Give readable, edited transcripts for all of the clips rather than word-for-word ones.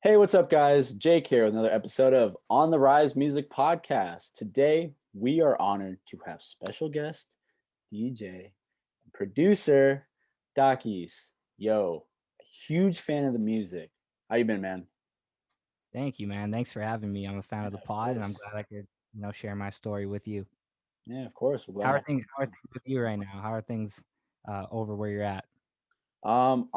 Hey, what's up, guys? Jake here with another episode of On the Rise Music Podcast. Today, we are honored to have special guest, DJ, and producer, Takis. Yo, a huge fan of the music. How you been, man? Thank you, man. Thanks for having me. I'm a fan of the Yeah, of pod, and I'm course. glad I could, share my story with you. Yeah, of course. We're How glad are to things? How are things with you right now? How are things over where you're at? I'm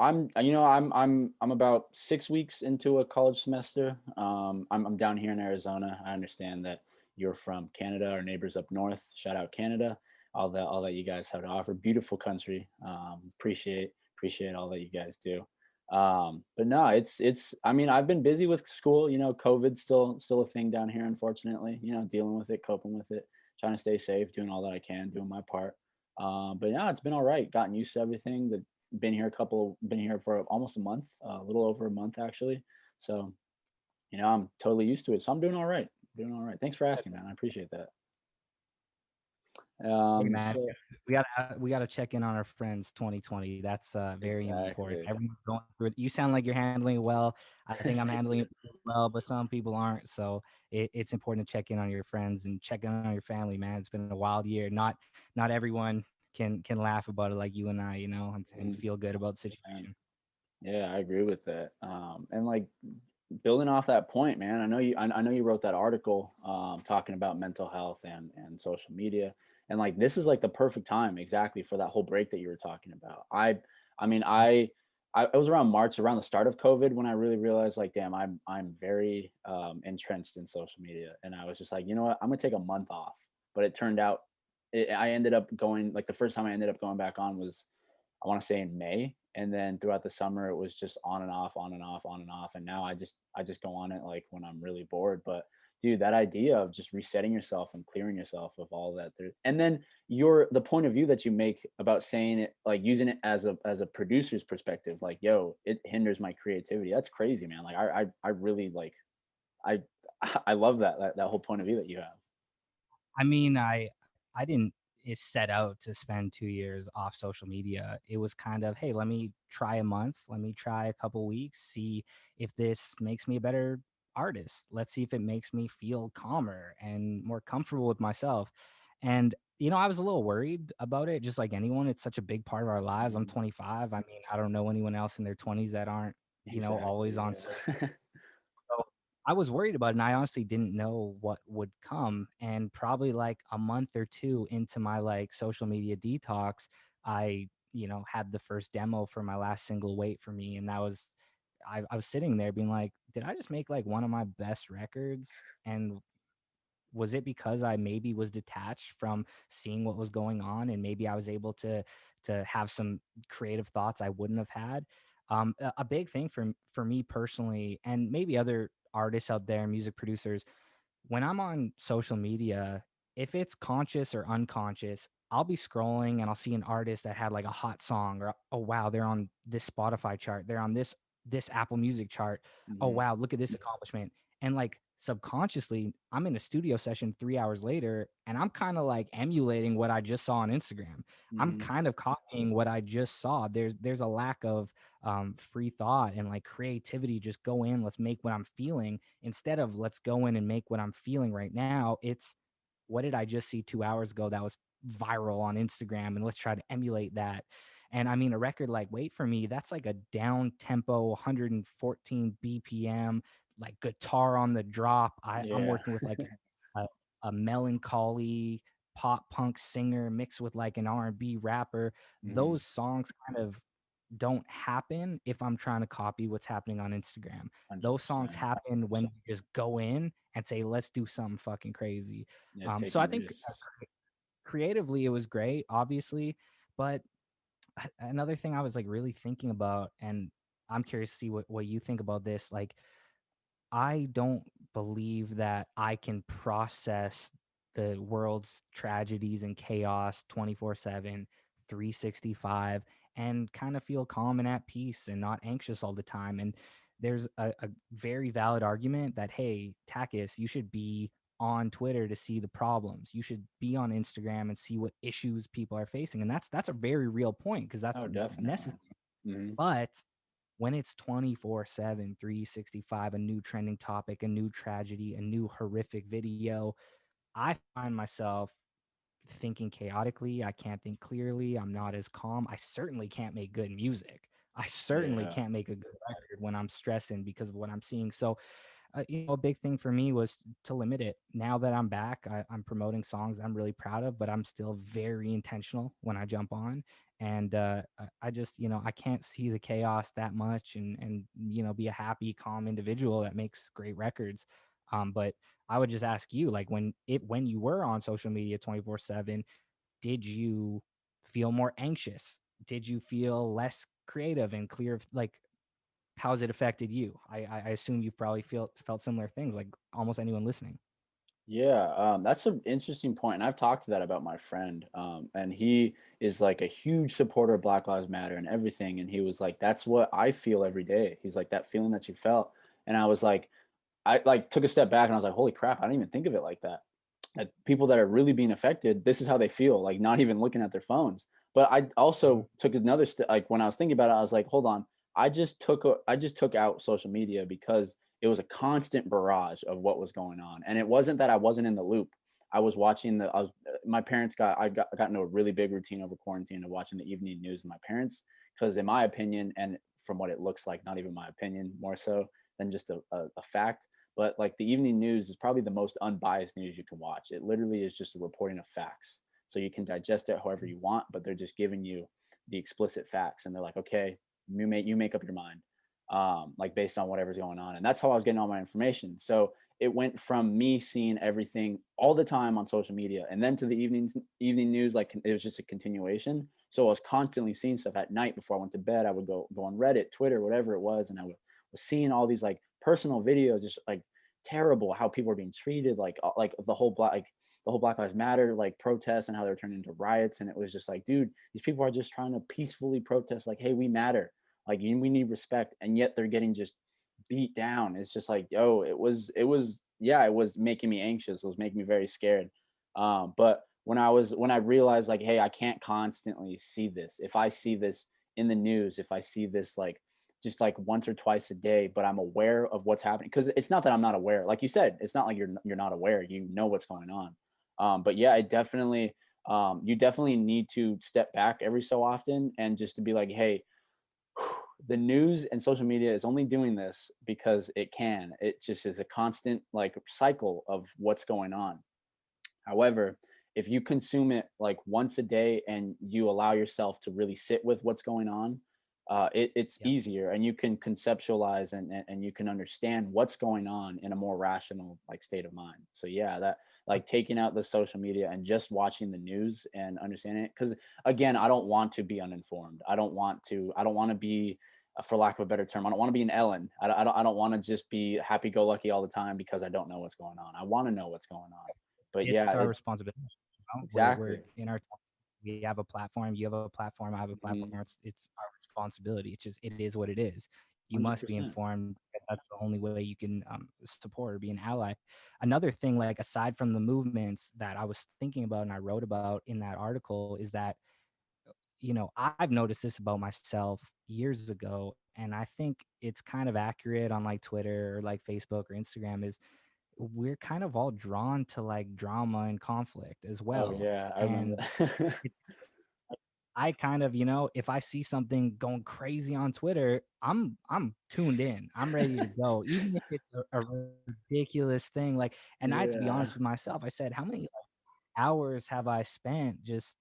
about 6 weeks into a college semester. I'm down here in Arizona. I understand that you're from Canada, our neighbors up north. Shout out Canada. All that you guys have to offer. Beautiful country. Appreciate all that you guys do. But no, it's. I mean, I've been busy with school. COVID's still a thing down here. Unfortunately, dealing with it, coping with it, trying to stay safe, doing all that I can, doing my part. But yeah, it's been all right. Gotten used to everything. Been here for almost a month, a little over a month actually. So, I'm totally used to it. So I'm doing all right. Doing all right. Thanks for asking, man. I appreciate that. Hey, man, So we gotta check in on our friends 2020. That's very important. exactly. Everyone's going through it. You sound like you're handling it well. I think I'm Thank handling you. it well, but some people aren't. So it's important to check in on your friends and check in on your family, man. It's been a wild year. Not everyone can laugh about it like you and I, and Mm, feel good about the 100%. situation. Yeah, I agree with that. And like building off that point, man, I know you wrote that article talking about mental health and social media, and like this is like the perfect time exactly for that whole break that you were talking about. I mean I it was around March, around the start of COVID, when I really realized like, damn, I'm very entrenched in social media, and I was just like, you know what, I'm gonna take a month off. But it turned out I ended up going, like, the first time I ended up going back on was, I want to say, in May, and then throughout the summer it was just on and off, on and off, on and off, and now I just go on it like when I'm really bored. But dude, that idea of just resetting yourself and clearing yourself of all that there, and then the point of view that you make about saying it, like using it as a producer's perspective, like, yo, it hinders my creativity. That's crazy, man. Like I really like, I I love that whole point of view that you have. I mean, I didn't set out to spend 2 years off social media. It was kind of, "Hey, let me try a month, let me try a couple weeks, see if this makes me a better artist. Let's see if it makes me feel calmer and more comfortable with myself." And, I was a little worried about it, just like anyone. It's such a big part of our lives. I'm Mhm. 25. I mean, I don't know anyone else in their 20s that aren't, always Exactly, on social. yeah. So, I was worried about it, and I honestly didn't know what would come, and probably, like, a month or 2 into my, like, social media detox, I, had the first demo for my last single, "Wait for Me," and that was I was sitting there being like, "Did I just make, like, one of my best records?" And was it because I maybe was detached from seeing what was going on, and maybe I was able to have some creative thoughts I wouldn't have had? A big thing for me personally, and maybe other artists out there, music producers, when I'm on social media, if it's conscious or unconscious, I'll be scrolling and I'll see an artist that had like a hot song, or oh wow, they're on this Spotify chart, they're on this Apple Music chart. Oh Mhm, wow, look at this accomplishment. And like subconsciously, I'm in a studio session 3 hours later and I'm kind of like emulating what I just saw on Instagram. I'm mhm. kind of copying what I just saw. There's a lack of free thought and like creativity. Just go in, let's make what I'm feeling, instead of let's go in and make what I'm feeling right now. It's, what did I just see 2 hours ago that was viral on Instagram? And let's try to emulate that. And I mean, a record like Wait for Me, that's like a down tempo, 114 BPM, like guitar on the drop. I'm Yeah. working with like a, a melancholy pop punk singer mixed with like an R&B rapper. Mhm. Those songs kind of don't happen if I'm trying to copy what's happening on Instagram. Those songs 100%. happen when you just go in and say, "Let's do something fucking crazy." Yeah, So I taking think risks. creatively it was great, obviously, but another thing I was like really thinking about, and I'm curious to see what you think about this. Like, I don't believe that I can process the world's tragedies and chaos 24/7, 365, and kind of feel calm and at peace and not anxious all the time. And there's a very valid argument that, hey, Takis, you should be on Twitter to see the problems. You should be on Instagram and see what issues people are facing. And that's a very real point, because that's Oh, definitely. necessary. Mhm. But when it's 24/7, 365, a new trending topic, a new tragedy, a new horrific video, I find myself thinking chaotically. I can't think clearly. I'm not as calm. I certainly can't make good music. I certainly Yeah. can't make a good record when I'm stressing because of what I'm seeing. So a big thing for me was to limit it. Now that I'm back, I'm promoting songs I'm really proud of, but I'm still very intentional when I jump on. And I just, I can't see the chaos that much, and be a happy, calm individual that makes great records. But I would just ask you, like, when you were on social media 24/7, did you feel more anxious? Did you feel less creative and clear? Like, how has it affected you? I assume you've probably felt similar things, like almost anyone listening. Yeah, that's an interesting point, and I've talked to that about my friend, and he is like a huge supporter of Black Lives Matter and everything, and he was like, "That's what I feel every day." He's like, "That feeling that you felt," and I was like, I like took a step baep and I was like, "Holy crap! I didn't even think of it like that." That people that are really being affected, this is how they feel, like not even looking at their phones. But I Mhm. also took another step. Like when I was thinking about it, I was like, hold on, I just took out social media because it was a constant barrage of what was going on, and it wasn't that I wasn't in the loop. I was watching the. I was my parents got I got into a really big routine over quarantine of watching the evening news with my parents because in my opinion and from what it looks like, not even my opinion, more so than just a fact, but like the evening news is probably the most unbiased news you can watch. It literally is just a reporting of facts. So you can digest it however you want, but they're just giving you the explicit facts. And they're like, okay, you make up your mind, like based on whatever's going on. And that's how I was getting all my information. So it went from me seeing everything all the time on social media and then to the evening news, like it was just a continuation. So I was constantly seeing stuff at night before I went to bed. I would go on Reddit, Twitter, whatever it was, and was seeing all these like personal videos, just like terrible how people are being treated, like the whole Black Lives Matter like protests and how they're turning into riots. And it was just like, dude, these people are just trying to peacefully protest, like, hey, we matter, like we need respect, and yet they're getting just beat down. It's just like, yo, it was yeah, it was making me anxious. It was making me very scared. But when I realized like, hey, I can't constantly see this. If I see this in the news, if I see this like just like once or twice a day, but I'm aware of what's happening because it's not that I'm not aware. Like you said, it's not like you're not aware. You know what's going on. But yeah, it definitely you definitely need to step back every so often and just to be like, hey, the news and social media is only doing this because it can. It just is a constant like cycle of what's going on. However, if you consume it like once a day and you allow yourself to really sit with what's going on, it's Yep. easier and you can conceptualize and you can understand what's going on in a more rational like state of mind. So yeah, that like taking out the social media and just watching the news and understanding it. Because again, I don't want to be uninformed. I don't want to be for lack of a better term, I don't want to be an Ellen. I don't want to just be happy go lucky all the time because I don't know what's going on. I want to know what's going on. But yeah, It's our responsibility. We're exactly. in our we have a platform, you have a platform, I have a platform. Mhm. It's our responsibility. It's just it is what it is. You must be 100%. informed. That's the only way you can support or be an ally. Another thing, like aside from the movements that I was thinking about and I wrote about in that article, is that I've noticed this about myself years ago, and I think it's kind of accurate on like Twitter or like Facebook or Instagram. Is we're kind of all drawn to like drama and conflict as Oh, well. yeah, I remember And that. it, I kind of, if I see something going crazy on Twitter, I'm tuned in. I'm ready to go, even if it's a ridiculous thing. Like, and I had to be Yeah. honest with myself. I said, how many hours have I spent just,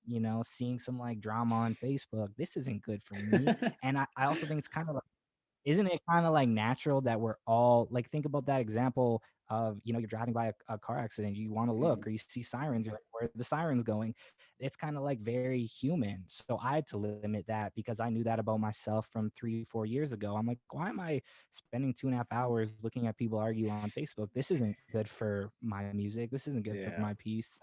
seeing some like drama on Facebook? This isn't good for me. And I also think it's kind of, isn't it kind of like natural that we're all like, think about that example of, you're driving by a car accident, you want to Mhm. look or you see sirens, you're like, where are the sirens going? It's kind of like very human. So I had to limit that because I knew that about myself from 3 4 years ago. I'm like, why am I spending 2.5 hours looking at people argue on Facebook? This isn't good for my music. This isn't good for Yeah. my peace.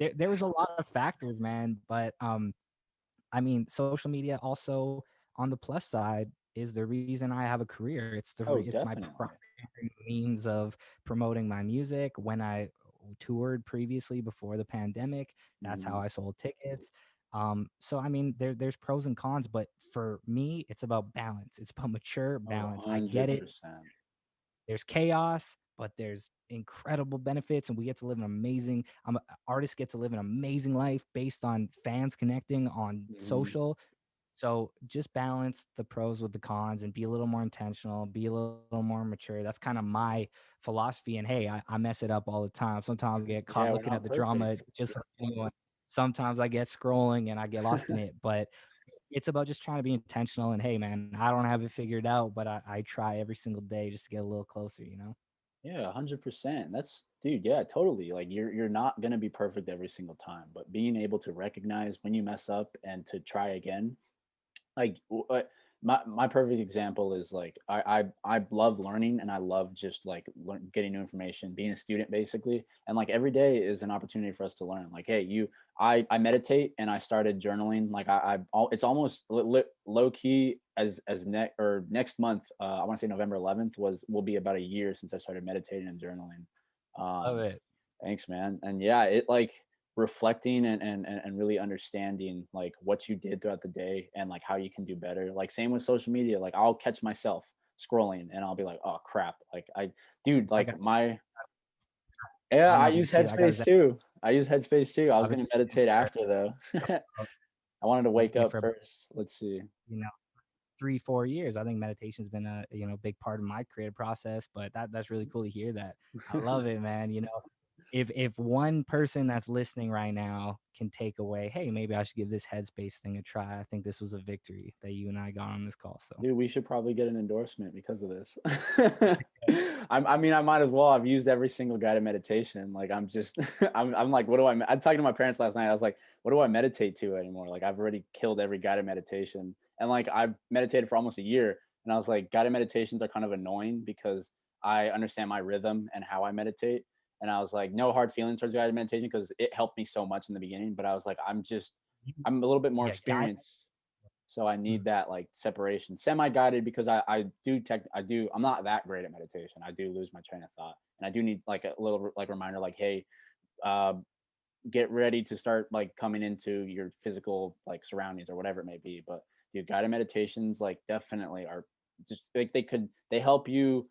So there was a lot of factors, man. But I mean, social media also, on the plus side, is the reason I have a career. Oh, It's my definitely. primary means of promoting my music. When I toured previously before the pandemic, that's how Mhm. I sold tickets. So I mean, there's pros and cons, but for me, it's about balance. It's about mature Oh, balance. I get it. 100%. There's chaos, but there's incredible benefits, and we get to live an amazing. Artists get to live an amazing life based on fans connecting on Mhm. social. So just balance the pros with the cons and be a little more intentional, be a little more mature. That's kind of my philosophy. And hey, I mess it up all the time. Sometimes I get caught Yeah, we're looking at not the drama, perfect. just like anyone. Sometimes I get scrolling and I get lost in it. But it's about just trying to be intentional. And hey, man, I don't have it figured out, but I try every single day just to get a little closer, you know? Yeah, 100%. That's dude, yeah, totally. Like you're not going to be perfect every single time, but being able to recognize when you mess up and to try again. Like my perfect example is like I love learning and I love just like getting new information, being a student basically, and like every day is an opportunity for us to learn. Like, hey, I meditate and I started journaling. Like it's almost low key as next month. I want to say November 11th will be about a year since I started meditating and journaling. Love Um, it. Thanks, man. And yeah, it like reflecting and really understanding like what you did throughout the day and like how you can do better. Like same with social media. Like I'll catch myself scrolling and I'll be like, oh crap. Like dude, I got, like my I yeah, don't I know if you use see, I got Headspace too. I use Headspace too. I was I've been gonna using meditate it after though. for, I wanted to wake up for about, first. Let's see. you know, 3 4 years. I think meditation's been a big part of my creative process, but that's really cool to hear that. I love it, man. If one person that's listening right now can take away, hey, maybe I should give this headspace thing a try. I think this was a victory that you and I got on this call. So Dude, we should probably get an endorsement because of this. I mean, I might as well. I've used every single guided meditation. Like, I'm just, I'm like, what do I? I talked to my parents last night. I was like, what do I meditate to anymore? Like, I've already killed every guided meditation, and like, I've meditated for almost a year. And I was like, guided meditations are kind of annoying because I understand my rhythm and how I meditate. And I was like, no hard feelings towards guided meditation because it helped me so much in the beginning. But I was like, I'm a little bit more yeah, guide. experienced, so I need Mhm. that like separation, semi-guided, because I'm not that great at meditation. I do lose my train of thought, and I do need like a little like reminder, like, hey, uh, get ready to start like coming into your physical like surroundings or whatever it may be. But dude, guided meditations like definitely are just like they help you.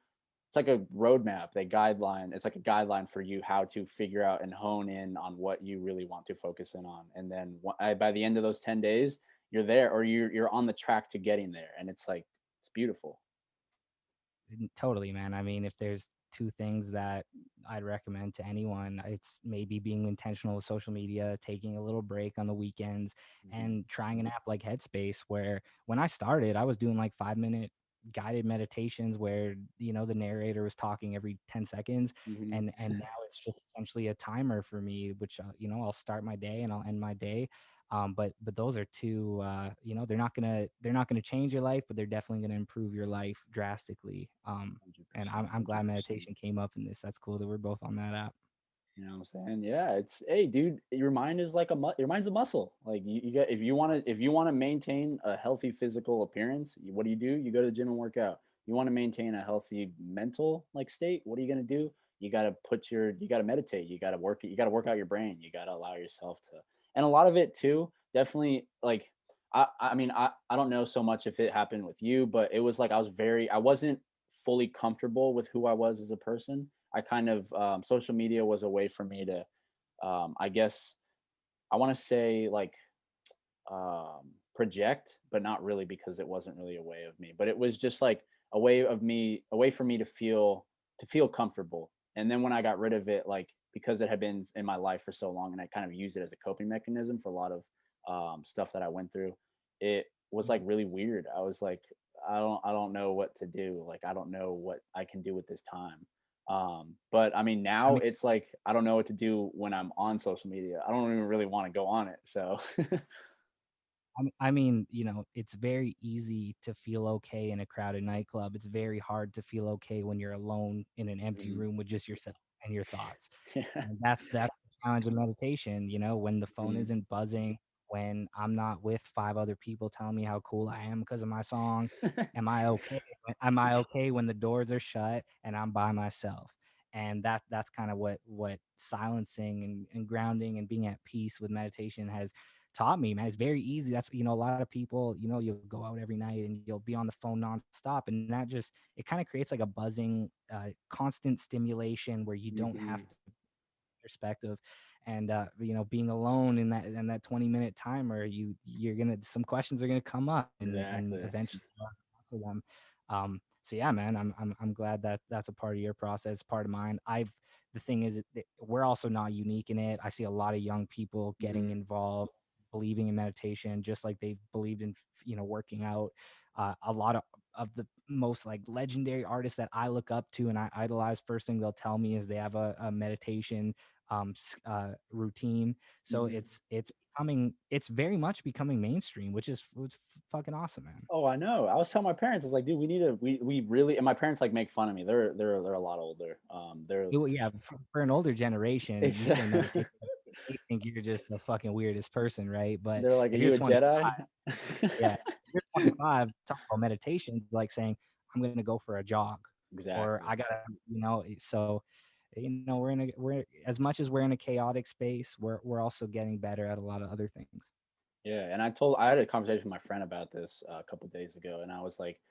It's like a roadmap, it's like a guideline for you how to figure out and hone in on what you really want to focus in on. And then by the end of those 10 days, you're there, or you're on the track to getting there. And it's like, it's beautiful. Totally, man. I mean, if there's two things that I'd recommend to anyone, it's maybe being intentional with social media, taking a little break on the weekends, Hmm. and trying an app like Headspace, where when I started, I was doing like 5 minute guided meditations where, the narrator was talking every 10 seconds. Hmm. And now it's just essentially a timer for me, which, I'll start my day and I'll end my day. But those are two, they're not gonna change your life, but they're definitely gonna improve your life drastically. And 100%. I'm glad 100%. meditation came up in this. That's cool that we're both on that app. You know what I'm saying? Yeah, it's hey, dude, your mind is like your mind's a muscle. Like you get if you want to maintain a healthy physical appearance, what do? You go to the gym and work out. You want to maintain a healthy mental like state, what are you gonna do? You gotta meditate, you gotta work out your brain, you gotta allow yourself to, and a lot of it too, definitely like I mean I don't know so much if it happened with you, but it was like I wasn't fully comfortable with who I was as a person. I kind of social media was a way for me to, I guess I want to say like project, but not really because it wasn't really a way of me. But it was just like a way for me to feel comfortable. And then when I got rid of it, like because it had been in my life for so long, and I kind of used it as a coping mechanism for a lot of stuff that I went through, it was like Mhm. really weird. I was like, I don't know what to do. Like I don't know what I can do with this time. But I mean, I now mean, it's like I don't know what to do when I'm on social media. I don't even really want to go on it. So it's very easy to feel okay in a crowded nightclub. It's very hard to feel okay when you're alone in an empty Mhm. room with just yourself and your thoughts. Yeah. And that's the challenge of meditation, when the phone Mhm. isn't buzzing, when I'm not with five other people telling me how cool I am because of my song. Am I okay? Am I okay when the doors are shut and I'm by myself? And that's kind of what silencing and grounding and being at peace with meditation has taught me, man. It's very easy. That's, a lot of people, you'll go out every night and you'll be on the phone nonstop. And that just, it kind of creates like a buzzing, constant stimulation where you don't have Hmm. to perspective. And being alone in that 20-minute timer, you're gonna some questions are gonna come up, and Exactly. eventually you'll answer them. So yeah, man, I'm glad that that's a part of your process, part of mine. The thing is that we're also not unique in it. I see a lot of young people getting Hmm. involved, believing in meditation, just like they've believed in working out. A lot of the most like legendary artists that I look up to and I idolize, first thing they'll tell me is they have a meditation routine. So Hmm. it's very much becoming mainstream, which is fucking awesome, man. Oh, I know. I was telling my parents, it's like, dude, we need to, we really, and my parents like make fun of me. They're a lot older. They're Well, yeah, for an older generation, you say exactly. meditation, they think you're just the fucking weirdest person, right? But They're like, are if you're you a 25, Jedi? yeah, if you're 25, talking about meditation is like saying, I'm gonna go for a jog, or Exactly. I gotta, so we're as much as we're in a chaotic space, we're also getting better at a lot of other things. Yeah, and I had a conversation with my friend about this a couple days ago, and I was like,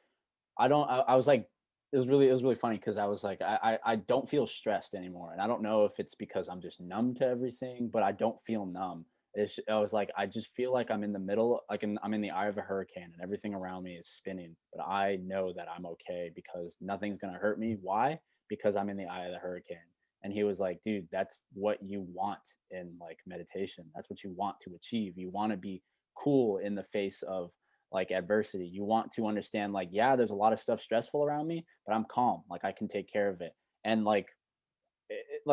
I was like, it was really funny because I was like, I don't feel stressed anymore, and I don't know if it's because I'm just numb to everything, but I don't feel numb. I was like, I just feel like I'm in the middle, I'm in the eye of a hurricane, and everything around me is spinning, but I know that I'm okay because nothing's gonna hurt me. Why? Because I'm in the eye of the hurricane. And he was like, dude, that's what you want in like meditation. That's what you want to achieve. You want to be cool in the face of like adversity. You want to understand, like, yeah, there's a lot of stuff stressful around me, but I'm calm. Like I can take care of it. And like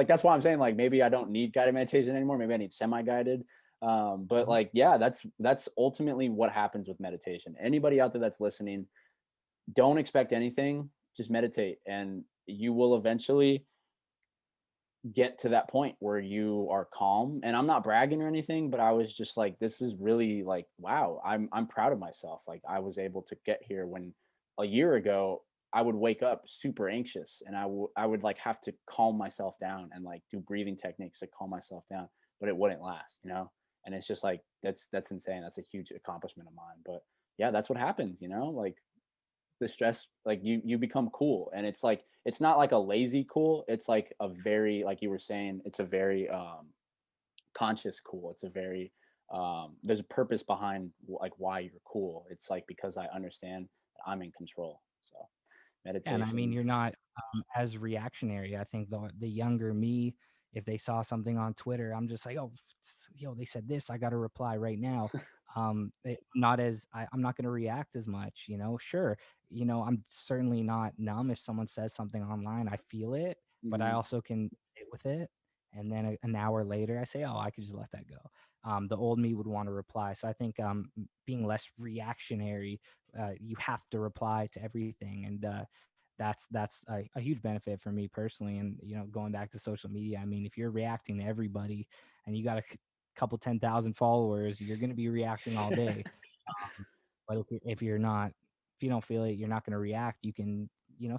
that's why I'm saying like maybe I don't need guided meditation anymore. Maybe I need semi-guided. But Mhm. like, yeah, that's ultimately what happens with meditation. Anybody out there that's listening, don't expect anything. Just meditate, and you will eventually get to that point where you are calm. And I'm not bragging or anything, but I was just like, this is really like, wow, I'm proud of myself. Like I was able to get here when a year ago I would wake up super anxious, and I would like have to calm myself down and like do breathing techniques to calm myself down, but it wouldn't last, you know? And it's just like that's insane. That's a huge accomplishment of mine. But yeah, that's what happens, you know? Like the stress, like you become cool, and it's like it's not like a lazy cool, it's like a very, like you were saying, it's a very conscious cool. It's a very there's a purpose behind like why you're cool. It's like because I understand that I'm in control. So Yeah, and I mean, meditation. you're not as reactionary. I think the younger me, if they saw something on Twitter, I'm just like, oh, yo, they said this, I got to reply right now. I'm not going to react as much. Sure, I'm certainly not numb. If someone says something online, I feel it, but I Hmm. also can sit with it. And then an hour later, I say, oh, I could just let that go. The old me would want to reply. So I think being less reactionary, you have to reply to everything. And that's a huge benefit for me personally. And going back to social media, I mean, if you're reacting to everybody and you got a couple 10,000 followers, you're going to be reacting all day. But if you're not, if you don't feel it, you're not going to react. You can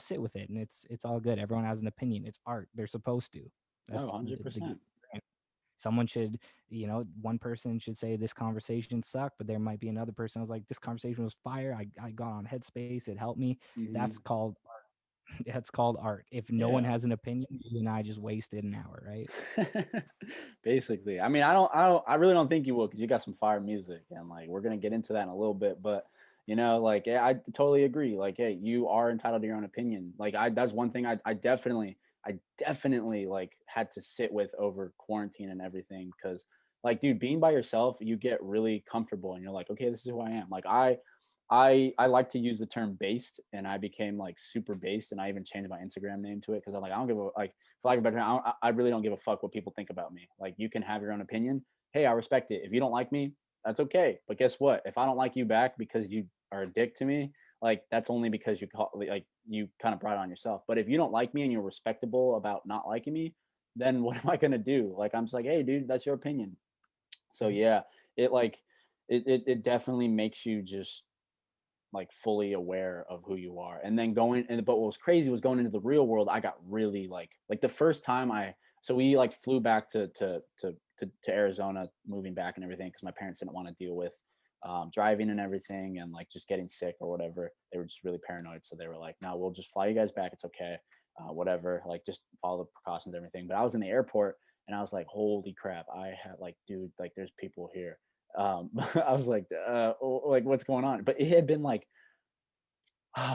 sit with it, and it's all good. Everyone has an opinion. It's art. They're supposed to. No, That's the game. 100%. Someone should, one person should say this conversation sucked, but there might be another person who's like, this conversation was fire. I got on Headspace. It helped me. That's Hmm. called That's called art. If no one Yeah. has an opinion, you and I just wasted an hour, right? Basically, I mean, I really don't think you will, because you got some fire music, and like we're gonna get into that in a little bit. But like, yeah, I totally agree. Like, hey, you are entitled to your own opinion. Like, that's one thing I definitely like had to sit with over quarantine and everything, because like, dude, being by yourself, you get really comfortable, and you're like, okay, this is who I am. Like, I like to use the term based, and I became like super based, and I even changed my Instagram name to it, because I'm like, I don't give a like, for lack of a better term, I really don't give a fuck what people think about me. Like, you can have your own opinion. Hey, I respect it. If you don't like me, that's okay. But guess what? If I don't like you back because you are a dick to me, like that's only because like you kind of brought it on yourself. But if you don't like me and you're respectable about not liking me, then what am I gonna do? Like, I'm just like, hey, dude, that's your opinion. So Mhm. yeah, it like it definitely makes you just like fully aware of who you are. And then going and but what was crazy was going into the real world, I got really like the first time So we like flew back to Arizona, moving back and everything, because my parents didn't want to deal with driving and everything, and like just getting sick or whatever. They were just really paranoid, so they were like, "No, we'll just fly you guys back. It's okay, whatever. Like just follow the precautions, and everything." But I was in the airport, and I was like, "Holy crap! I had like, dude, like there's people here." I was like, like what's going on? But it had been like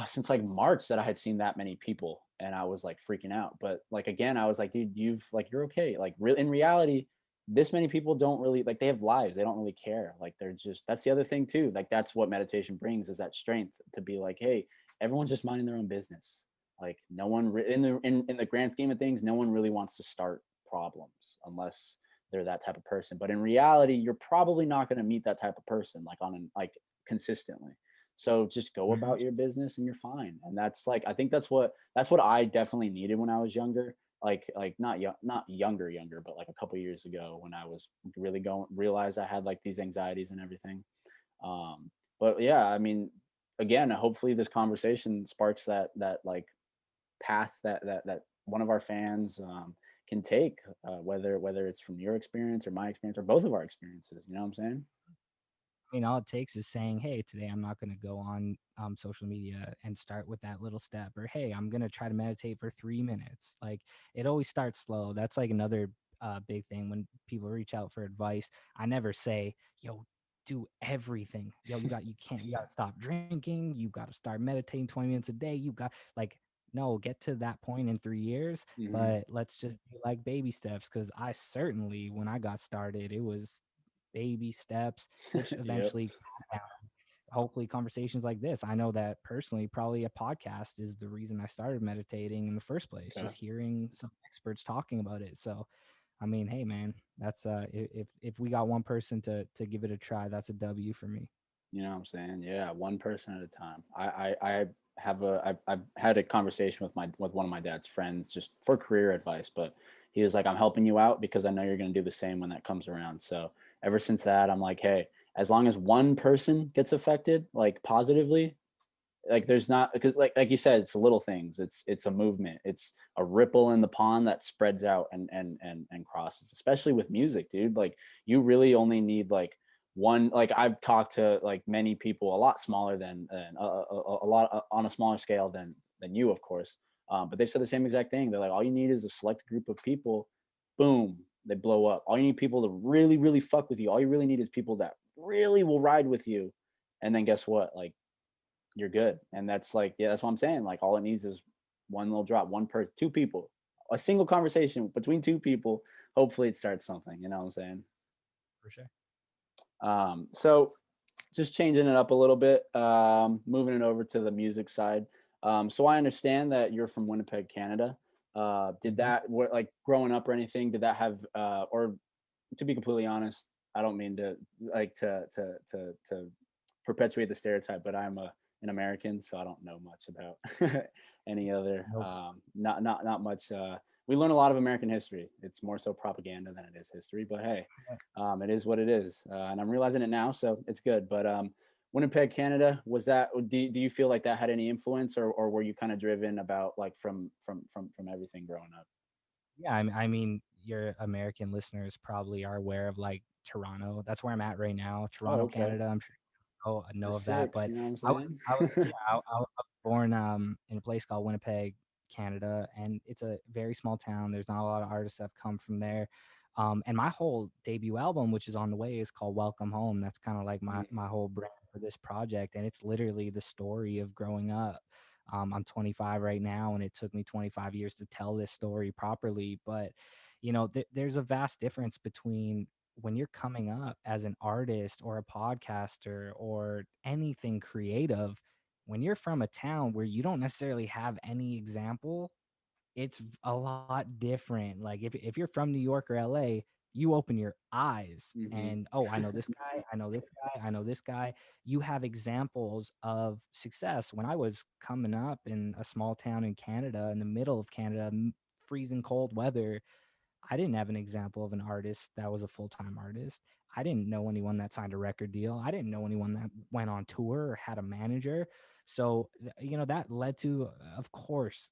since like March that I had seen that many people, and I was like freaking out. But like again, I was like, dude, you're okay. Like real in reality, this many people don't really like they have lives. They don't really care. Like they're just that's the other thing too. Like that's what meditation brings is that strength to be like, hey, everyone's just minding their own business. Like no one in the grand scheme of things, no one really wants to start problems unless they're that type of person. But in reality, you're probably not going to meet that type of person like on an like consistently. So just go Mhm. about your business and you're fine. And that's like I think that's what I definitely needed when I was younger. Like not younger, but like a couple years ago when I was really going realized I had like these anxieties and everything. But yeah, I mean, again, hopefully this conversation sparks that like path that one of our fans can take, whether it's from your experience or my experience or both of our experiences. You know what I'm saying? I mean, all it takes is saying, "Hey, today I'm not going to go on social media," and start with that little step. Or, "Hey, I'm going to try to meditate for 3 minutes." Like it always starts slow. That's like another big thing when people reach out for advice. I never say, "Yo, do everything." Yo, you got to stop drinking. You got to start meditating 20 minutes a day. You got like, no, get to that point in 3 years. Hmm. But let's just do like baby steps. Cause I certainly, when I got started, it was baby steps which Yep. eventually hopefully conversations like this. I know that personally, probably a podcast is the reason I started meditating in the first place, Okay. just hearing some experts talking about it. So, I mean, hey man, that's if we got one person to give it a try, that's a W for me. You know what I'm saying? Yeah, one person at a time. I have I've had a conversation with one of my dad's friends just for career advice, but he was like, I'm helping you out because I know you're gonna do the same when that comes around. So ever since that, I'm like, hey, as long as one person gets affected, like positively, like there's not because like you said, it's little things. It's a movement. It's a ripple in the pond that spreads out and crosses, especially with music, dude. Like you really only need like one like I've talked to like many people a lot smaller than a lot on a smaller scale than you of course, but they said the same exact thing. They're like all you need is a select group of people, boom, they blow up. All you need people to really fuck with you. All you really need is people that really will ride with you, and then guess what, like you're good. And that's like, yeah, that's what I'm saying. Like all it needs is one little drop, one person, two people, a single conversation between two people. Hopefully it starts something, you know what I'm saying? For sure. So just changing it up a little bit, moving it over to the music side. So I understand that you're from Winnipeg, Canada. Did Mhm. that, what, like growing up or anything, did that have, or to be completely honest, I don't mean to like to perpetuate the stereotype, but I'm an American, so I don't know much about any other Nope. not much. We learn a lot of American history. It's more so propaganda than it is history, but hey, it is what it is, and I'm realizing it now, so it's good. But Winnipeg, Canada, was that? Do you feel like that had any influence, or were you kind of driven about like from everything growing up? Yeah, I mean, your American listeners probably are aware of like Toronto. That's where I'm at right now, Oh, Toronto, okay. Canada. I'm sure you The know of that. six, But you know what I'm I was, saying? yeah, I was born in a place called Winnipeg, Canada, and it's a very small town. There's not a lot of artists that have come from there. And my whole debut album, which is on the way, is called Welcome Home. That's kind of like my whole brand for this project, and it's literally the story of growing up. I'm 25 right now, and it took me 25 years to tell this story properly. But, there's a vast difference between when you're coming up as an artist or a podcaster or anything creative, when you're from a town where you don't necessarily have any example, it's a lot different. Like if you're from New York or LA, you open your eyes Hmm. and, oh, I know this guy, I know this guy, I know this guy. You have examples of success. When I was coming up in a small town in Canada, in the middle of Canada, freezing cold weather, I didn't have an example of an artist that was a full-time artist. I didn't know anyone that signed a record deal. I didn't know anyone that went on tour or had a manager. So, that led to, of course,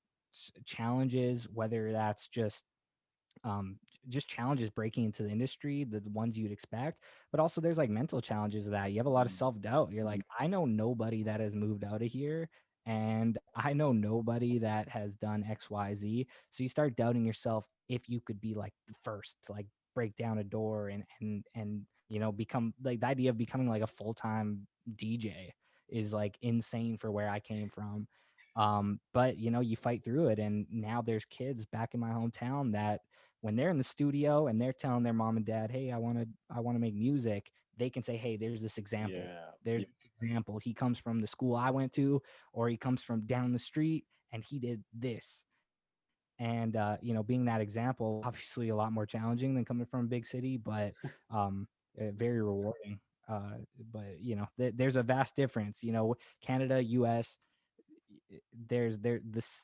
challenges, whether that's just just challenges breaking into the industry, the ones you'd expect, but also there's like mental challenges of that. You have a lot of Mhm. self-doubt. You're Mhm. like, I know nobody that has moved out of here, and I know nobody that has done XYZ. So you start doubting yourself if you could be like the first to like break down a door and become like the idea of becoming like a full-time DJ is like insane for where I came from. But you fight through it, and now there's kids back in my hometown that when they're in the studio and they're telling their mom and dad, hey, I want to make music, they can say, hey, there's this example. Yeah. There's this example. He comes from the school I went to, or he comes from down the street and he did this. And being that example, obviously a lot more challenging than coming from a big city, but very rewarding. There's a vast difference. Canada, US,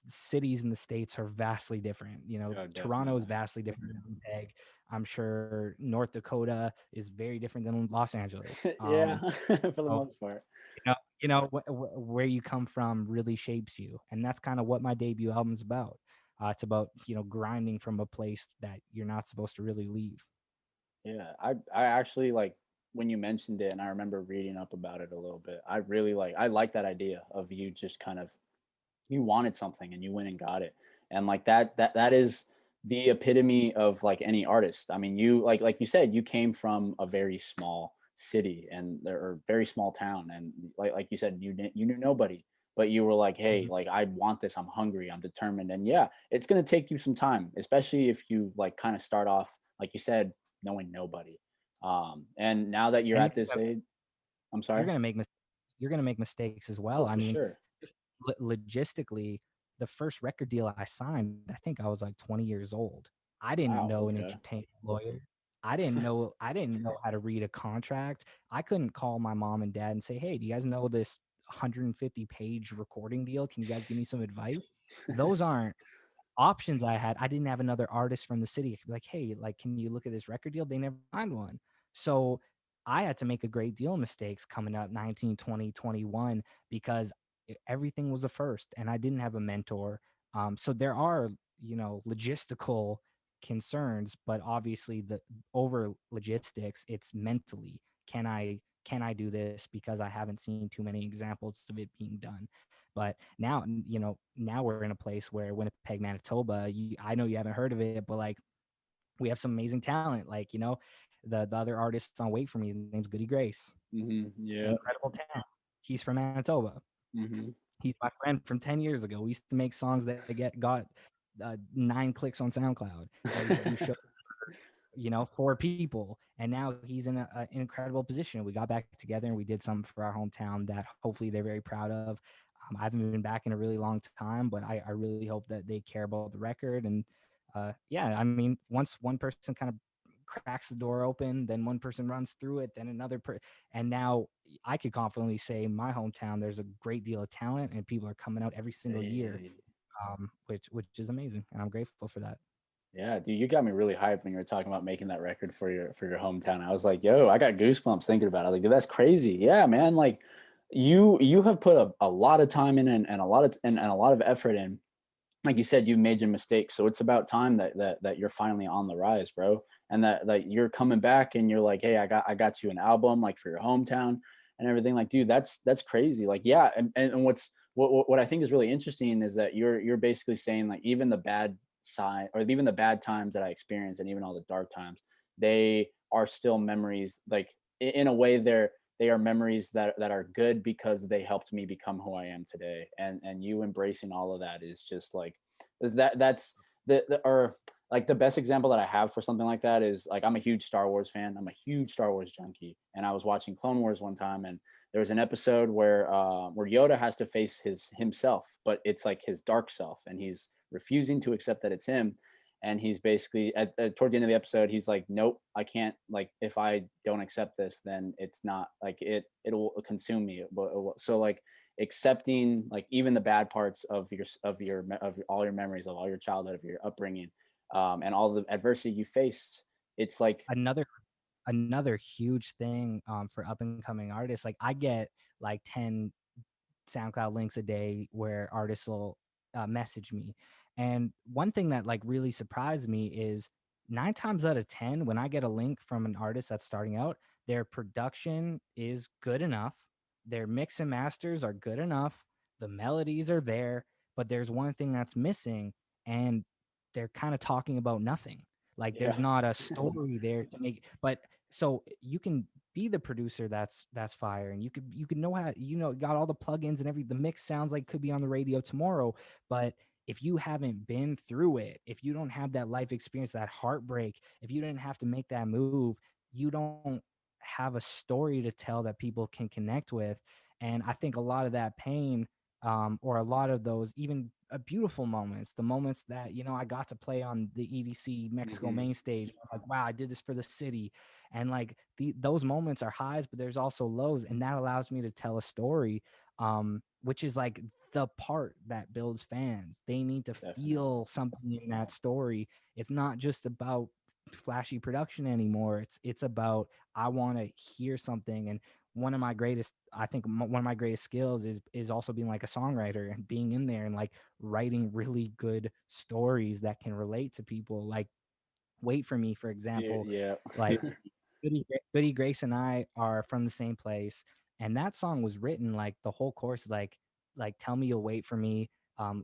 cities in the states are vastly different. Yeah, Toronto is definitely. vastly different than Winnipeg. I'm sure North Dakota is very different than Los Angeles. Yeah, for the So most part. where you come from really shapes you, and that's kind of what my debut album's about. It's about grinding from a place that you're not supposed to really leave. Yeah, I actually like when you mentioned it, and I remember reading up about it a little bit. I like that idea of you just kind of you wanted something and you went and got it, and like that is the epitome of like any artist. I mean, you like you said, you came from a very small city and there are very small town, and like you said, you knew nobody, but you were like, hey, Mhm. like I want this. I'm hungry. I'm determined. And yeah, it's gonna take you some time, especially if you like kind of start off like you said, knowing nobody. And now that you're And at this age, I'm you're sorry. gonna make you're gonna make mistakes as well. Oh, I for mean, sure. logistically, the first record deal I signed, I think I was like 20 years old. I didn't Wow. know an Okay. entertainment lawyer. I didn't know how to read a contract. I couldn't call my mom and dad and say, "Hey, do you guys know this 150-page recording deal? Can you guys give me some advice?" Those aren't options I had. I didn't have another artist from the city like, hey, like, can you look at this record deal? They never signed one. So I had to make a great deal of mistakes coming up 19, 20, 21 because everything was a first and I didn't have a mentor. So there are, logistical concerns, but obviously the over logistics, it's mentally, can I do this because I haven't seen too many examples of it being done. But now we're in a place where Winnipeg, Manitoba, I know you haven't heard of it, but like we have some amazing talent. Like, the other artist on Wait For Me, his name's Goody Grace. Yeah. Incredible talent. He's from Manitoba. Hmm. He's my friend from 10 years ago. We used to make songs that got 9 clicks on SoundCloud that we do show, for people. And now he's in an incredible position. We got back together and we did something for our hometown that hopefully they're very proud of. I haven't been back in a really long time, but I really hope that they care about the record. And yeah, I mean, once one person kind of cracks the door open, then one person runs through it, then and now I could confidently say my hometown, there's a great deal of talent and people are coming out every single year, Hey. which is amazing, and I'm grateful for that. Yeah, dude, you got me really hyped when you were talking about making that record for your hometown. I was like, yo, I got goosebumps thinking about it. Like, dude, that's crazy. Yeah, man. Like you have put a lot of time in and a lot of and a lot of effort in. Like you said, you've made your mistakes. So it's about time that you're finally on the rise, bro. And that you're coming back and you're like, hey, I got you an album like for your hometown and everything. Like, dude, that's crazy. Like, yeah, and what I think is really interesting is that you're basically saying like even the bad side or even the bad times that I experienced and even all the dark times, they are still memories. Like in a way, they are memories that are good because they helped me become who I am today. And you embracing all of that is just like that's the or like the best example that I have for something like that is like I'm a huge Star Wars fan. I'm a huge Star Wars junkie, and I was watching Clone Wars one time, and there was an episode where Yoda has to face himself, but it's like his dark self, and he's refusing to accept that it's him. And he's basically towards the end of the episode, he's like, "Nope, I can't. Like, if I don't accept this, then it's not like it'll consume me." So like accepting like even the bad parts of all your memories of all your childhood of your upbringing and all the adversity you faced, it's like Another huge thing for up and coming artists, like I get like 10 SoundCloud links a day where artists will message me. And one thing that like really surprised me is 9 times out of 10, when I get a link from an artist that's starting out, their production is good enough. Their mix and masters are good enough. The melodies are there, but there's one thing that's missing, and they're kind of talking about nothing. Like Yeah. there's not a story there to make. But so you can be the producer that's fire, and you could know how, got all the plugins and everything. The mix sounds like could be on the radio tomorrow, but if you haven't been through it, if you don't have that life experience, that heartbreak, if you didn't have to make that move, you don't have a story to tell that people can connect with. And I think a lot of that pain, or a lot of those even beautiful moments, the moments that, I got to play on the EDC Mexico Hmm. main stage, like, wow, I did this for the city. And like those moments are highs, but there's also lows. And that allows me to tell a story, which is like the part that builds fans. They need to Definitely. feel something in that story. It's not just about flashy production anymore. It's about, I want to hear something. And one of my greatest, I think one of my greatest skills is also being like a songwriter and being in there and like writing really good stories that can relate to people. Like Wait for Me, for example. Yeah. Like Goody Grace and I are from the same place, and that song was written like the whole course is like tell me you'll wait for me,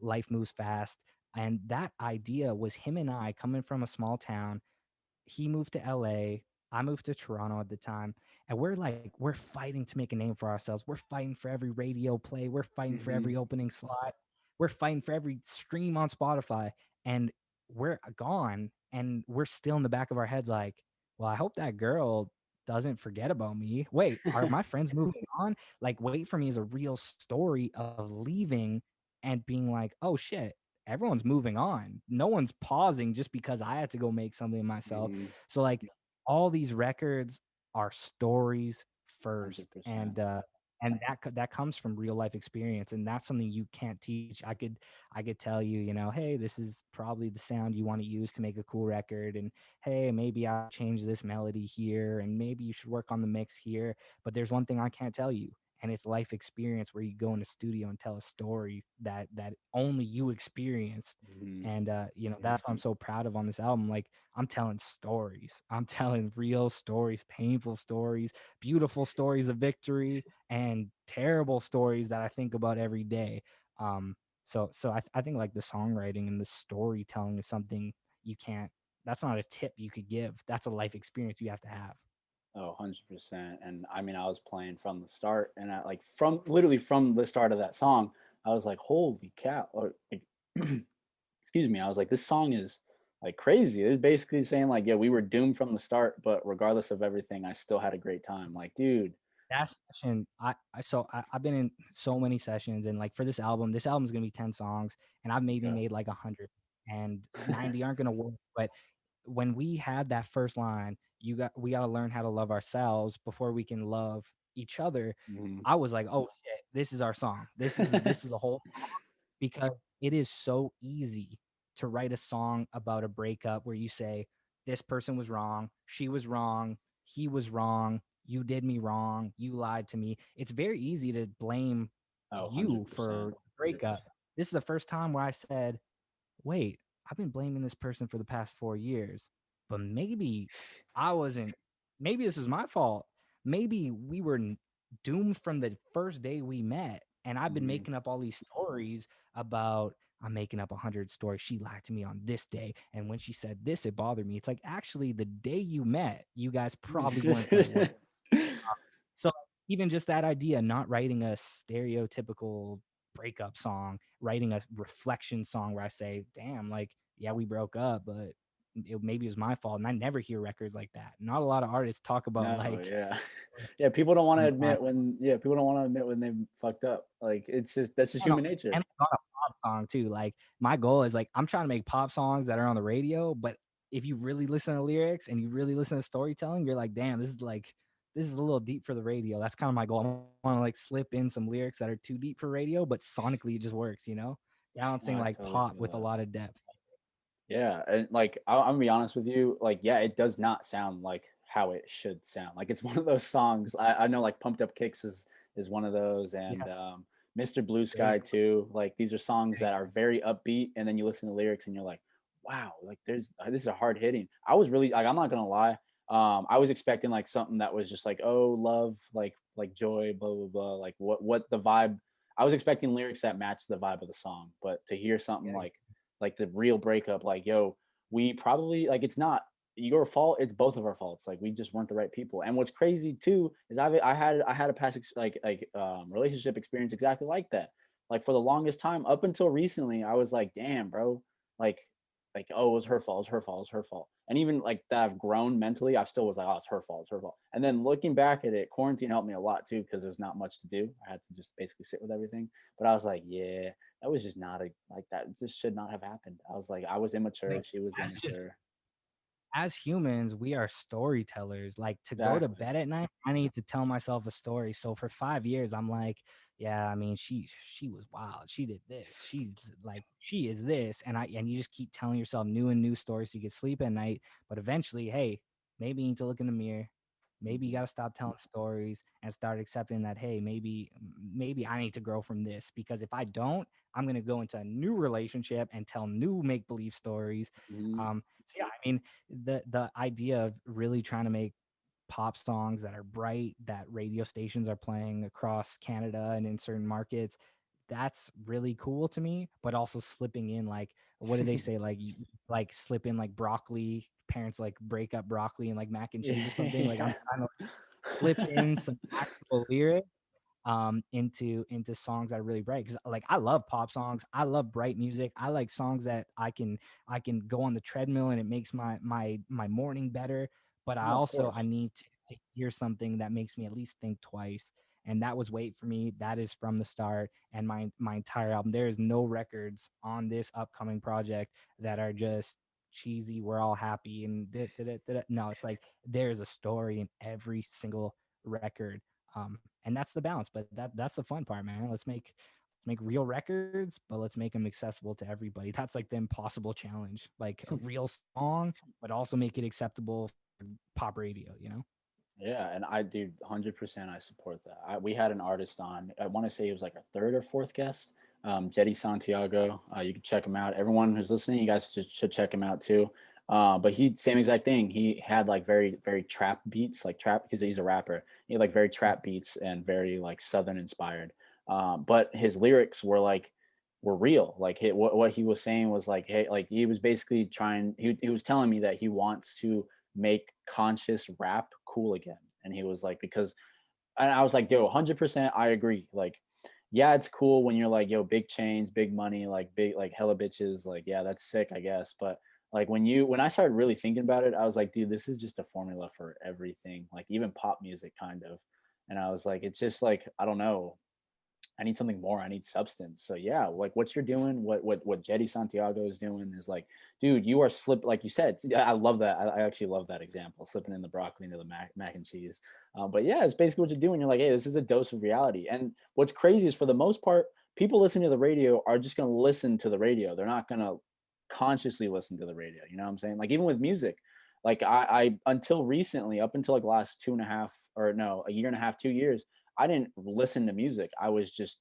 life moves fast, and that idea was him and I coming from a small town. He moved to LA. I moved to Toronto at the time. And we're fighting to make a name for ourselves. We're fighting for every radio play. We're fighting for Hmm. every opening slot. We're fighting for every stream on Spotify. And we're gone. And we're still in the back of our heads like, well, I hope that girl doesn't forget about me. Wait, are my friends moving on? Like, Wait for Me is a real story of leaving and being like, oh shit, everyone's moving on. No one's pausing just because I had to go make something myself. Hmm. So like all these records are stories first, 100%. and that comes from real life experience, and that's something you can't teach. I could tell you, hey, this is probably the sound you want to use to make a cool record, and hey, maybe I'll change this melody here, and maybe you should work on the mix here. But there's one thing I can't tell you, and it's life experience where you go in the studio and tell a story that only you experienced. Hmm. And that's what I'm so proud of on this album. Like, I'm telling stories. I'm telling real stories, painful stories, beautiful stories of victory, and terrible stories that I think about every day. So I think like the songwriting and the storytelling is something you can't, that's not a tip you could give. That's a life experience you have to have. Oh, 100%. And I mean, I was playing from the start, and I like from literally from the start of that song, I was like, holy cow. Or, like, excuse me. I was like, this song is like crazy. It's basically saying, like, yeah, we were doomed from the start, but regardless of everything, I still had a great time. Like, dude, That session, I've been in so many sessions, and like for this album is gonna be 10 songs, and I've maybe okay. made like 100, and 90 aren't gonna work. But when we had that first line, we got to learn how to love ourselves before we can love each other. Mhm. I was like, oh shit, this is our song. This is a whole, because it is so easy to write a song about a breakup where you say, this person was wrong, she was wrong, he was wrong, you did me wrong, you lied to me. It's very easy to blame Oh, you for 100%. the breakup. This is the first time where I said, wait, I've been blaming this person for the past 4 years, but maybe I wasn't, maybe this is my fault. Maybe we were doomed from the first day we met. And I've been Mhm. making up all these stories about, I'm making up 100 stories. She lied to me on this day. And when she said this, it bothered me. It's like, actually, the day you met, you guys probably weren't the worst. So even just that idea, not writing a stereotypical breakup song, writing a reflection song where I say, damn, like, yeah, we broke up, but maybe it was my fault. And I never hear records like that. Not a lot of artists talk about No, like, yeah. Yeah, people don't wanna sometimes, admit when yeah, people don't wanna admit when they fucked up. Like, it's just that's just no, no, human nature. and it's not a pop song too. Like my goal is like, I'm trying to make pop songs that are on the radio, but if you really listen to lyrics and you really listen to storytelling, you're like, damn, this is a little deep for the radio. That's kind of my goal. I want to like slip in some lyrics that are too deep for radio, but sonically it just works, No, balancing I like totally pop feel with a that. lot of depth. Yeah, and, like, I'm gonna be honest with you, like, yeah, it does not sound like how it should sound. Like, it's one of those songs I know, like, Pumped Up Kicks is one of those, Yeah, and, Mr. Blue very Sky too. Like, these are songs that are very upbeat, and then you listen to lyrics and you're like, wow, like there's this is a hard hitting. I was really like, I'm not gonna lie. I was expecting like something that was just like, oh, love, like joy, blah blah blah. Like what the vibe. I was expecting lyrics that matched the vibe of the song, but to hear something Yeah, like the real breakup, like yo, we probably like it's not your fault. It's both of our faults. Like we just weren't the right people. And what's crazy too is I had a past relationship experience exactly like that. Like for the longest time, up until recently, I was like, damn, bro, like oh, it was her fault, it was her fault, it was her fault. And even like that I've grown mentally, I still was like, oh, it's her fault, it's her fault. And then looking back at it, quarantine helped me a lot too because there's not much to do. I had to just basically sit with everything. But I was like, yeah, that was just not a like that. This should not have happened. I was like, I was immature, like she was immature. as humans, we are storytellers. Like to go to Exactly. bed at night, I need to tell myself a story. So for 5 years, I'm like, yeah, I mean, she was wild. She did this. She's like, she is this. And you just keep telling yourself new and new stories so you can sleep at night. But eventually, hey, maybe you need to look in the mirror. Maybe you Mhm. gotta stop telling stories and start accepting that, hey, maybe I need to grow from this. Because if I don't, I'm gonna go into a new relationship and tell new make believe stories. Mhm. So yeah, I mean, the idea of really trying to make pop songs that are bright that radio stations are playing across Canada and in certain markets, that's really cool to me. But also slipping in like, what do they say, like like slip in like broccoli, parents like break up broccoli and like mac and cheese or something. Like I'm Yeah. trying to slip in some actual lyrics into songs that are really bright, because like I love pop songs, I love bright music, I like songs that I can go on the treadmill and it makes my morning better. But I No, of also I course. need to hear something that makes me at least think twice. And that was Wait for Me. That is from the start. And my entire album, there is no records on this upcoming project that are just cheesy, we're all happy and no, it's like there's a story in every single record. And that's the balance. But that's the fun part, man. Let's make real records, but let's make them accessible to everybody. That's like the impossible challenge. Like a real song, but also make it acceptable for pop radio. You know? Yeah, and I do 100% I support that. We had an artist on, I want to say he was like our third or fourth guest, Jetty Santiago. You can check him out. Everyone who's listening, you guys should check him out too. But he, same exact thing. He had like very, very trap beats, like trap, because he's a rapper. He had like very trap beats and very like Southern inspired. But his lyrics were real. Like what he was saying was like, hey, like he was basically he was telling me that he wants to make conscious rap cool again. And he was like, because, and I was like, yo, 100% I agree. Like, yeah, it's cool when you're like, yo, big chains, big money, like big, like hella bitches. Like, yeah, that's sick, I guess. But like when I started really thinking about it, I was like, dude, this is just a formula for everything, like even pop music, kind of. And I was like, it's just like, I don't know, I need something more. I need substance. So yeah, like what you're doing, what Jetty Santiago is doing is like, dude, you are like you said. I love that. I actually love that example, slipping in the broccoli into the mac and cheese. But yeah, it's basically what you're doing. You're like, hey, this is a dose of reality. And what's crazy is for the most part, people listening to the radio are just gonna listen to the radio. They're not gonna consciously listen to the radio. You know what I'm saying? Like even with music, like I until recently, up until like the last two and a half, or no, a year and a half, 2 years, I didn't listen to music. I was just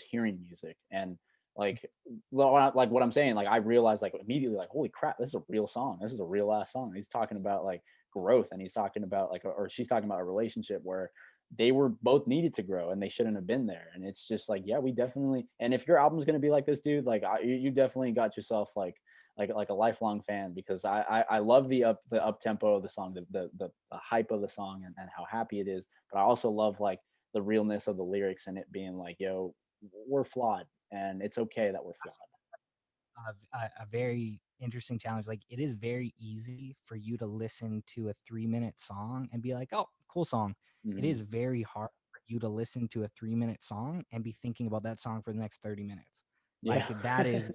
hearing music. And like like what I'm saying, like I realized like immediately, like, holy crap, this is a real song. This is a real ass song. He's talking about like growth, and he's talking about like, or she's talking about a relationship where they were both needed to grow and they shouldn't have been there. And it's just like, yeah, we definitely, and if your album's going to be like this, dude, like you definitely got yourself like a lifelong fan, because I love the up tempo of the song, the hype of the song, and how happy it is. But I also love like the realness of the lyrics and it being like, yo, we're flawed and it's okay that we're flawed. A very interesting challenge. Like it is very easy for you to listen to a 3 minute song and be like, oh, cool song. It is Hmm. very hard for you to listen to a 3 minute song and be thinking about that song for the next 30 minutes. Yeah. Like that is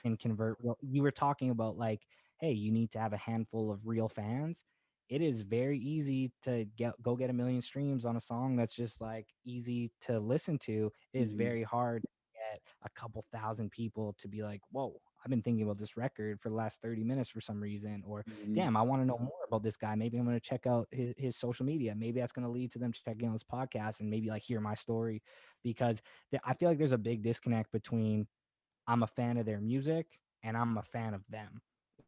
can convert. Well, you were talking about like, hey, you need to have a handful of real fans. It is very easy to get a million streams on a song that's just like easy to listen to. It is Hmm. very hard to get a couple thousand people to be like, whoa, I've been thinking about this record for the last 30 minutes for some reason, or Hmm. damn, I want to know more about this guy. Maybe I'm going to check out his social media. Maybe that's going to lead to them checking out his podcast and maybe like hear my story, because I feel like there's a big disconnect between I'm a fan of their music and I'm a fan of them.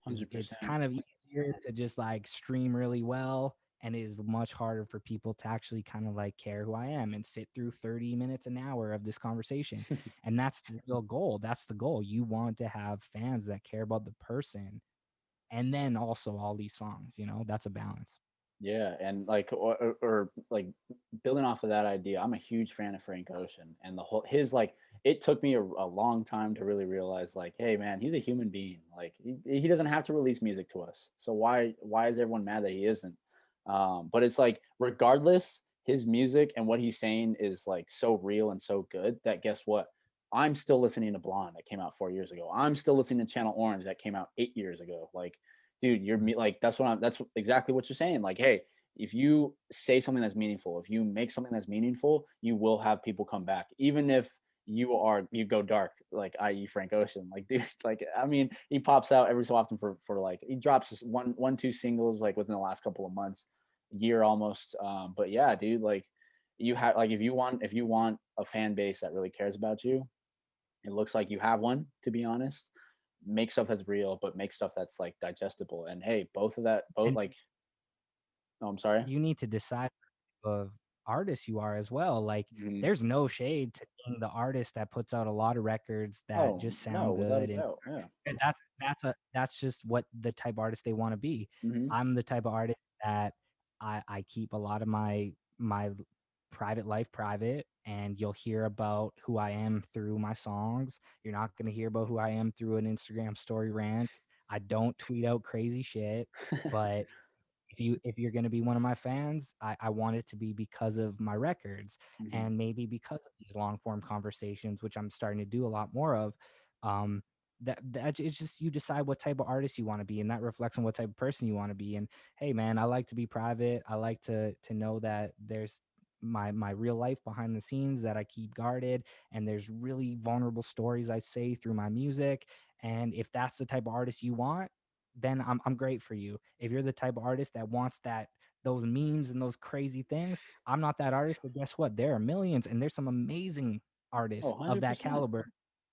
It's 100%. kind of easier to just like stream really well, and it is much harder for people to actually kind of like care who I am and sit through 30 minutes an hour of this conversation. And that's the real goal. That's the goal. You want to have fans that care about the person, and then also all these songs, that's a balance. Yeah, and like or like building off of that idea, I'm a huge fan of Frank Ocean and the whole his like it took me a long time to really realize like, hey man, he's a human being. Like he doesn't have to release music to us. So why is everyone mad that he isn't? But it's like regardless, his music and what he's saying is like so real and so good that guess what? I'm still listening to Blonde that came out 4 years ago. I'm still listening to Channel Orange that came out 8 years ago. Like dude, like that's exactly what you're saying. Like, hey, if you say something that's meaningful, if you make something that's meaningful, you will have people come back, even if you go dark, like i.e. Frank Ocean. Like, dude, like I mean, he pops out every so often for like he drops two singles like within the last couple of months, year almost. But yeah, dude, like you have like if you want a fan base that really cares about you, it looks like you have one, to be honest. Make stuff that's real, but make stuff that's like digestible. And hey, both of that, both And like, oh, I'm sorry. you need to decide what type of artist you are as well. Like, Mhm. there's no shade to being the artist that puts out a lot of records that Oh just no, sound without a good, and doubt. Yeah. that's just what the type of artist they want to be. Hmm. I'm the type of artist that I keep a lot of my private life private, and you'll hear about who I am through my songs. You're not going to hear about who I am through an Instagram story rant. I don't tweet out crazy shit, but if you're going to be one of my fans, I want it to be because of my records, Hmm. and maybe because of these long form conversations, which I'm starting to do a lot more of. um that it's just, you decide what type of artist you want to be, and that reflects on what type of person you want to be. And hey man, I like to be private. I like to know that there's my real life behind the scenes that I keep guarded, and there's really vulnerable stories I say through my music. And if that's the type of artist you want, then I'm great for you. If you're the type of artist that wants those memes and those crazy things, I'm not that artist. But guess what? There are millions, and there's some amazing Oh, artists of that 100%. caliber.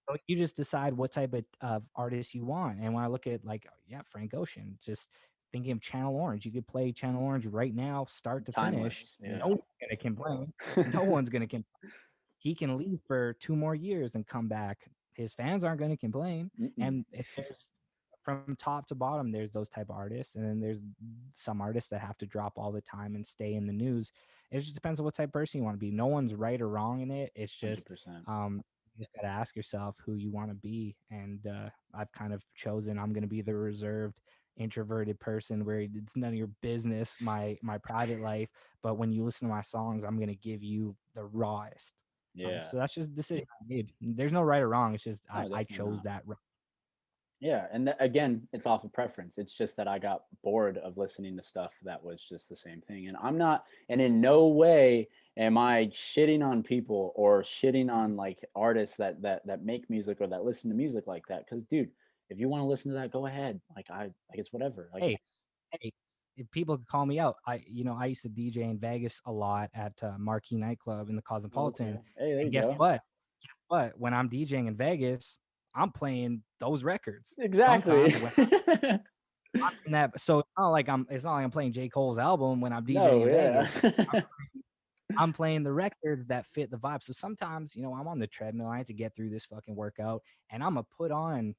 So you just decide what type of artist you want. And when I look at, like, yeah, Frank Ocean, just thinking of Channel Orange, you could play Channel Orange right now, start to finish. Timeless. No Yeah. one's gonna complain. No one's gonna complain. He can leave for 2 more years and come back. His fans aren't going to complain. Mm-mm. And if there's, from top to bottom, there's those type of artists, and then there's some artists that have to drop all the time and stay in the news. It just depends on what type of person you want to be. No one's right or wrong in it. It's just 100%. you just got to ask yourself who you want to be. And I've kind of chosen, I'm going to be the reserved, introverted person where it's none of your business, my private life. But when you listen to my songs, I'm going to give you the rawest. Yeah. So that's just a decision I made. There's no right or wrong. It's just No, I definitely chose not. that route. Yeah, and again, it's off of preference. It's just that I got bored of listening to stuff that was just the same thing. And I'm not, and in no way am I shitting on people or shitting on like artists that make music or that listen to music like that. Because, dude, if you want to listen to that, go ahead. Like like it's whatever. Like Hey, it's hey, if people could call me out, I used to DJ in Vegas a lot at Marquee nightclub in the okay. Cosmopolitan. Hey, there And you guess go. what? But when I'm DJing in Vegas, I'm playing those records. Exactly. Sometimes when I'm in that, so it's not like I'm playing J. Cole's album when I'm DJing No, in yeah. Vegas. I'm playing the records that fit the vibe. So sometimes, I'm on the treadmill. I had to get through this fucking workout, and I'm gonna put on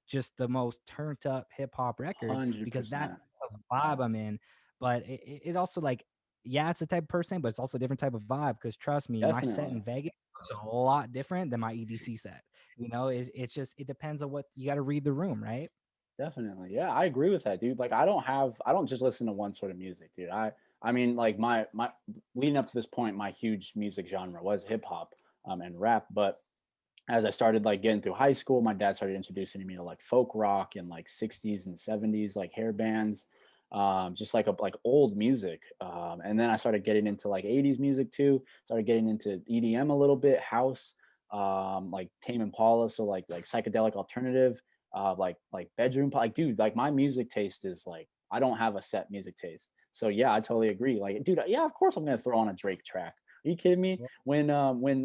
just the most turned up hip hop records because that's 100%. the vibe I'm in. But it also, like, yeah, it's a type of person, but it's also a different type of vibe. Because trust me, my set Definitely. in Vegas is a lot different than my EDC set. It's just, it depends on what you got to read the room, right? Definitely. Yeah, I agree with that, dude. Like I don't just listen to one sort of music, dude. I mean like my leading up to this point, my huge music genre was hip hop and rap, but as I started like getting through high school, my dad started introducing me to like folk rock and like 60s and 70s like hair bands, just like old music. And then I started getting into like 80s music too. Started getting into EDM a little bit, house, like Tame Impala, so like psychedelic alternative, like bedroom like dude, like my music taste is like I don't have a set music taste. So yeah, I totally agree. Like dude, yeah, of course I'm gonna throw on a Drake track Are you kidding me? When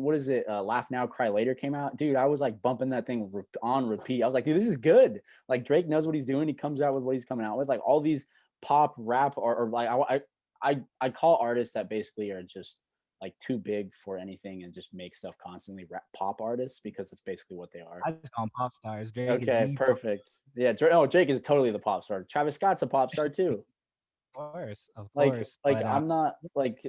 what is it? Laugh Now, Cry Later came out, dude. I was like bumping that thing on repeat. I was like, dude, this is good. Like Drake knows what he's doing. He comes out with what he's coming out with. Like all these pop rap or like I call artists that basically are just like too big for anything and just make stuff constantly rap pop artists because that's basically what they are. I just call 'em pop stars. Drake is Okay, the pop perfect. Yeah, oh, Drake is totally the pop star. Travis Scott's a pop star too. of Like course. like I'm not like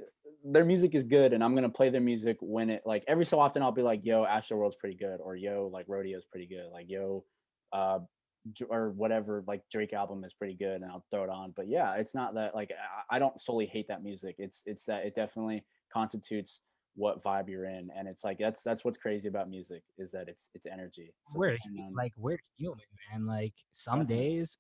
their music is good and I'm gonna play their music when it like every so often I'll be like, yo, Astroworld's pretty good, or yo, like Rodeo's pretty good, like yo, uh or whatever, like Drake album is pretty good and I'll throw it on. But yeah, it's not that like I don't solely hate that music. It's that it definitely constitutes what vibe you're in. And it's like that's what's crazy about music is that it's energy. So it's we're depending on like we're human, man. Like some definitely. days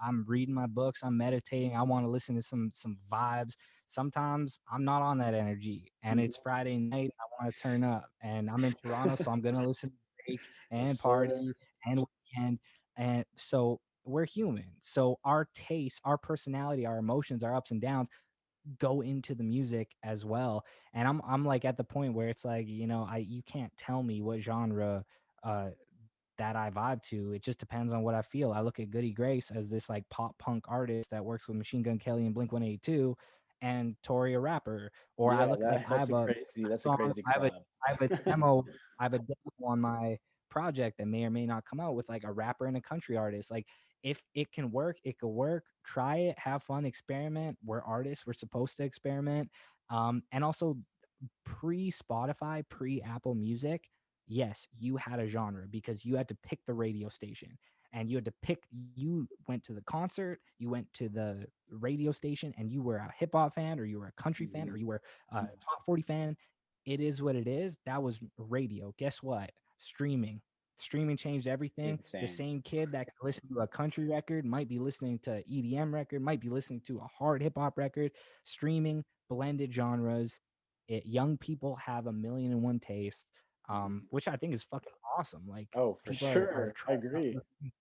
I'm reading my books, I'm meditating, I want to listen to some vibes. Sometimes I'm not on that energy and Mhm. it's Friday night, I want to turn up and I'm in Toronto, so I'm gonna listen to Drake Yes, and sir. party and weekend. And so we're human. So our taste, our personality, our emotions, our ups and downs go into the music as well. And I'm like at the point where it's like, I you can't tell me what genre uh that I vibe to. It just depends on what I feel. I look at Goody Grace as this like pop punk artist that works with Machine Gun Kelly and Blink 182 and Tori a rapper. Or I Yeah, look like that's a crazy song, that's a crazy collab. I have a demo, I have a demo on my project that may or may not come out with like a rapper and a country artist. Like if it can work, it could work. Try it, have fun, experiment. We're artists, we're supposed to experiment. And also pre Spotify, pre Apple Music, yes, you had a genre because you had to pick the radio station and you had to pick, you went to the concert, you went to the radio station, and you were a hip hop fan, or you were a country fan, or Mhm. you were a top 40 fan. It is what it is. That was radio. Guess what? Streaming. Streaming changed everything. The Insane. same kid that can listen to a country record might be listening to EDM record, might be listening to a hard hip hop record. Streaming, blended genres, young people have a million and one taste, Mhm. which I think is fucking awesome. Like Oh, for people are sure. I trying out agree. different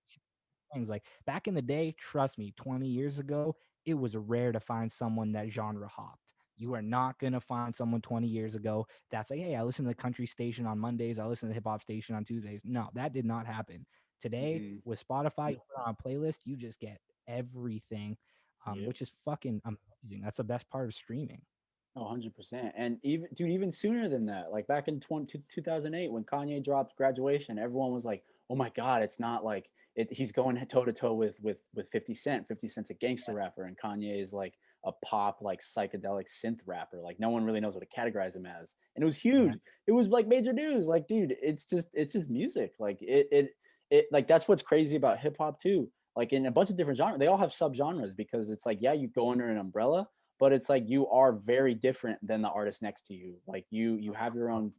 things. Like back in the day, trust me, 20 years ago, it was rare to find someone that genre hopped. You are not gonna find someone 20 years ago that's like, hey, I listen to the country station on Mondays, I listen to the hip hop station on Tuesdays. No, that did not happen. Today Mhm. with Spotify, you put on a playlist, you just get everything, Yep. which is fucking amazing. That's the best part of streaming. Oh, 100%. And even, dude, even sooner than that, like back in 2008, when Kanye dropped Graduation, everyone was like, oh my God, it's not like he's going toe to toe with 50 Cent. 50 Cent's a gangster rapper, and Kanye is like a pop, like psychedelic synth rapper. Like no one really knows what to categorize him as. And it was Yeah. huge. It was like major news. Like, dude, it's just music. Like it like that's what's crazy about hip hop too. Like in a bunch of different genres, they all have subgenres because it's like, yeah, you go under an umbrella, but it's like you are very different than the artist next to you. Like you have your own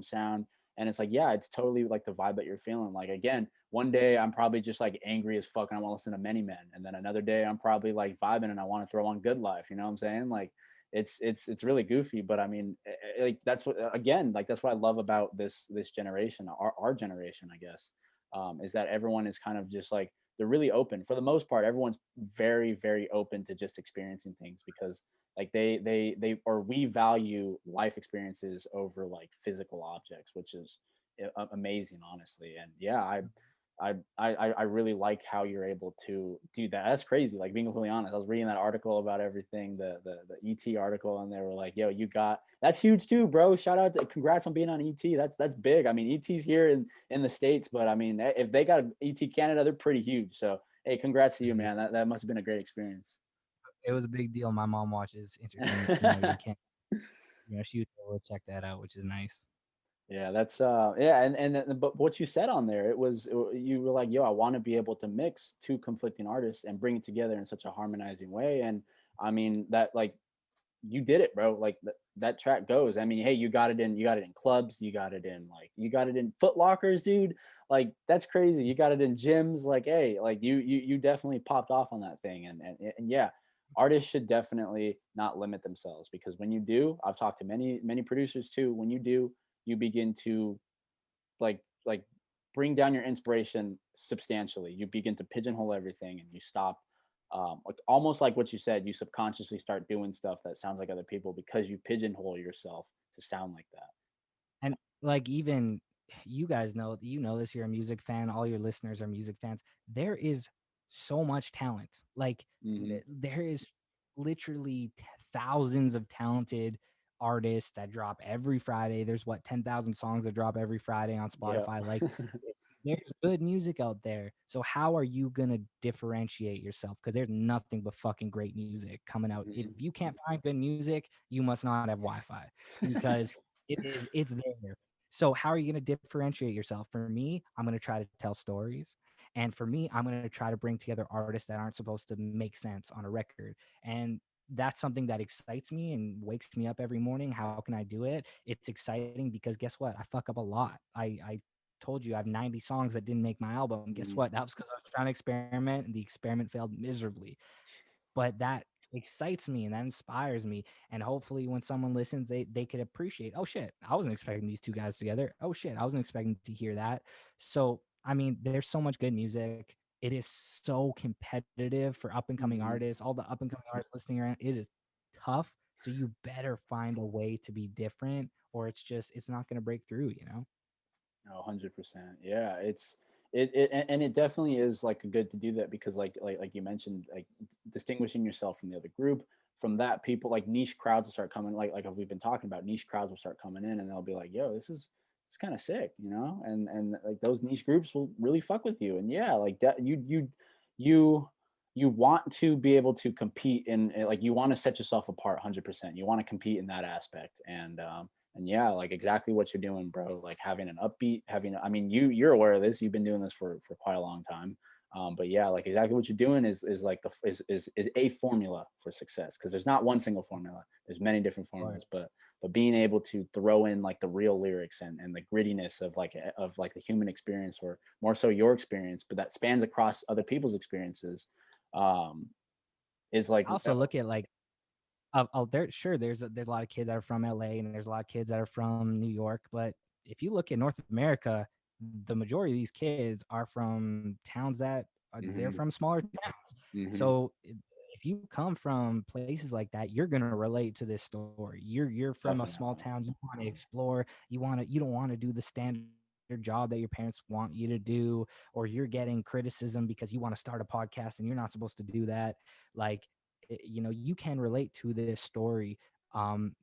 sound, and it's like, yeah, it's totally like the vibe that you're feeling. Like again, one day I'm probably just like angry as fuck and I want to listen to Many Men, and then another day I'm probably like vibing and I want to throw on Good Life. You know what I'm saying? Like it's really goofy, but I mean, like that's what again, like that's what I love about this generation, our generation, I guess, is that everyone is kind of just like they're really open for the most part. Everyone's very open to just experiencing things because like they or we value life experiences over like physical objects, which is amazing, honestly. And yeah, I really like how you're able to do that. That's crazy. Like being completely honest, I was reading that article about everything, the ET article, and they were like, "Yo, you got that's huge too, bro. Shout out to congrats on being on ET. That's big. I mean, ET's here in the States, but I mean, if they got ET Canada, they're pretty huge. So hey, congrats to you, man. That must have been a great experience." It was a big deal. My mom watches Entertainment Tonight. We can't, she was able to check that out, which is nice. Yeah, that's yeah, but what you said on there, you were like, yo, I want to be able to mix two conflicting artists and bring it together in such a harmonizing way. And I mean that like you did it, bro. Like that track goes. I mean, hey, you got it in clubs, you got it in like you got it in Foot Lockers, dude. Like that's crazy. You got it in gyms. Like, hey, like you definitely popped off on that thing. And yeah, artists should definitely not limit themselves because when you do, I've talked to many producers too. When you do, you begin to like bring down your inspiration substantially. You begin to pigeonhole everything and you stop like almost like what you said, you subconsciously start doing stuff that sounds like other people because you pigeonhole yourself to sound like that. And like even you guys know, you know this, you're a music fan, all your listeners are music fans. There is so much talent. Like Hmm. there is literally thousands of talented artists that drop every Friday. There's what 10,000 songs that drop every Friday on Yeah. Spotify. Like there's good music out there. So how are you gonna differentiate yourself? Because there's nothing but fucking great music coming out. If Hmm. you can't find good music, you must not have Wi-Fi because it's there. So how are you gonna differentiate yourself? For me, I'm gonna try to tell stories. And for me, I'm gonna try to bring together artists that aren't supposed to make sense on a record. And that's something that excites me and wakes me up every morning. How can I do it? It's exciting because guess what? I fuck up a lot. I told you I have 90 songs that didn't make my album. Guess Hmm. what? That was because I was trying to experiment and the experiment failed miserably. But that excites me and that inspires me. And hopefully when someone listens, they could appreciate, oh shit, I wasn't expecting these two guys together. Oh shit, I wasn't expecting to hear that. So I mean, there's so much good music. It is so competitive for up and coming Hmm. artists, all the up and coming artists listening around. It is tough. So you better find a way to be different or it's not gonna break through, you know? Oh, 100%. Yeah, and it definitely is like good to do that because like you mentioned, like distinguishing yourself from the other group. From that, people like niche crowds will start coming, like we've been talking about, niche crowds will start coming in and they'll be like, yo, this is kind of sick, you know? And like those niche groups will really fuck with you. And yeah, like that you you want to be able to compete like you want to set yourself apart 100%. You want to compete in that aspect. And yeah, like exactly what you're doing, bro. Like having an upbeat, I mean, you're aware of this. You've been doing this for quite a long time. But yeah, like exactly what you're doing is like is a formula for success because there's not one single formula. There's many different Or formulas, but being able to throw in like the real lyrics and the grittiness of like the human experience or more so your experience, but that spans across other people's experiences, um, is like I also look at like there sure there's a lot of kids that are from LA and there's a lot of kids that are from New York, but if you look at North America, the majority of these kids are from towns that they're hmm from smaller towns. hmm So if you come from places like that, you're gonna relate to this story. You're from a small definitely. town. You want to explore. You don't want to do the standard job that your parents want you to do, or you're getting criticism because you want to start a podcast and you're not supposed to do that. Like you know, you can relate to this story.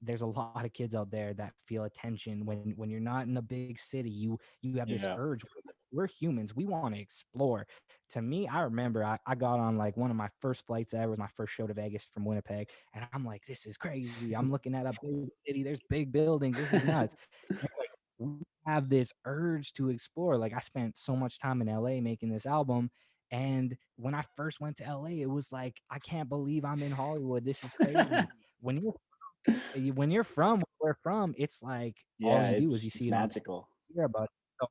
There's a lot of kids out there that feel attention when you're not in a big city. You have this Yeah. urge. We're humans. We want to explore. To me, I remember I got on like one of my first flights ever. It was my first show to Vegas from Winnipeg, and I'm like, this is crazy. I'm looking at a big city. There's big buildings. This is nuts. And like we have this urge to explore. Like I spent so much time in LA making this album, and when I first went to LA, it was like, I can't believe I'm in Hollywood. This is crazy. When you're from where we're from, it's like all Yeah, you do is you it's see it on magical. hear about it. So,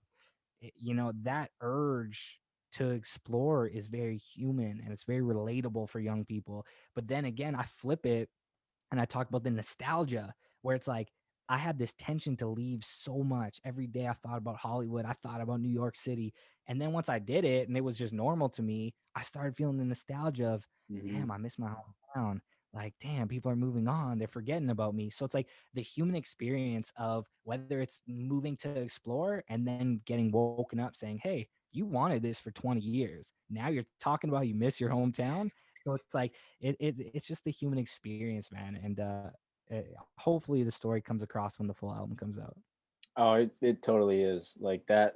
you know, that urge to explore is very human and it's very relatable for young people. But then again, I flip it and I talk about the nostalgia where it's like I had this tension to leave so much. Every day I thought about Hollywood, I thought about New York City. And then once I did it and it was just normal to me, I started feeling the nostalgia of, Hmm. damn, I miss my hometown. Like, damn, people are moving on. They're forgetting about me. So it's like the human experience of whether it's moving to explore and then getting woken up saying, hey, you wanted this for 20 years. Now you're talking about you miss your hometown. So it's like it's just the human experience, man. And hopefully the story comes across when the full album comes out. Oh, it totally is. Like that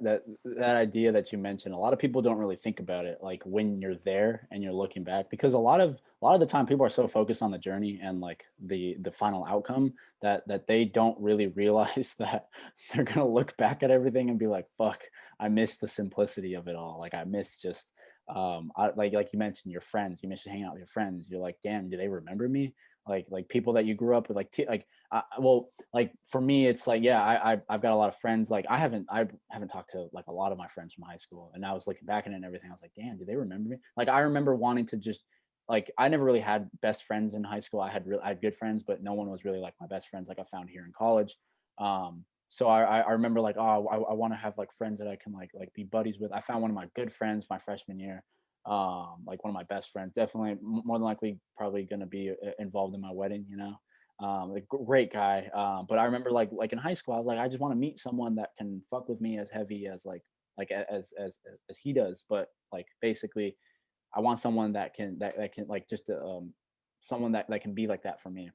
idea that you mentioned, a lot of people don't really think about it like when you're there and you're looking back because a lot of the time people are so focused on the journey and like the final outcome that they don't really realize that they're going to look back at everything and be like, fuck, I miss the simplicity of it all. Like I miss just like you mentioned your friends, you miss hanging out with your friends. You're like, damn, do they remember me? Like people that you grew up with, like well, like for me it's like yeah, I've got a lot of friends. Like I haven't talked to like a lot of my friends from high school, and I was looking back at it and everything, I was like, damn, do they remember me? Like I remember wanting to just like I never really had best friends in high school. I had good friends, but no one was really like my best friends like I found here in college. So I remember like, oh, I want to have like friends that I can like be buddies with. I found one of my good friends my freshman year. like one of my best friends, definitely more than likely probably going to be involved in my wedding, you know. A great guy. But I remember like in high school, I was like, I just want to meet someone that can fuck with me as heavy as as he does. But like basically, I want someone that can like just someone that can be like that for me.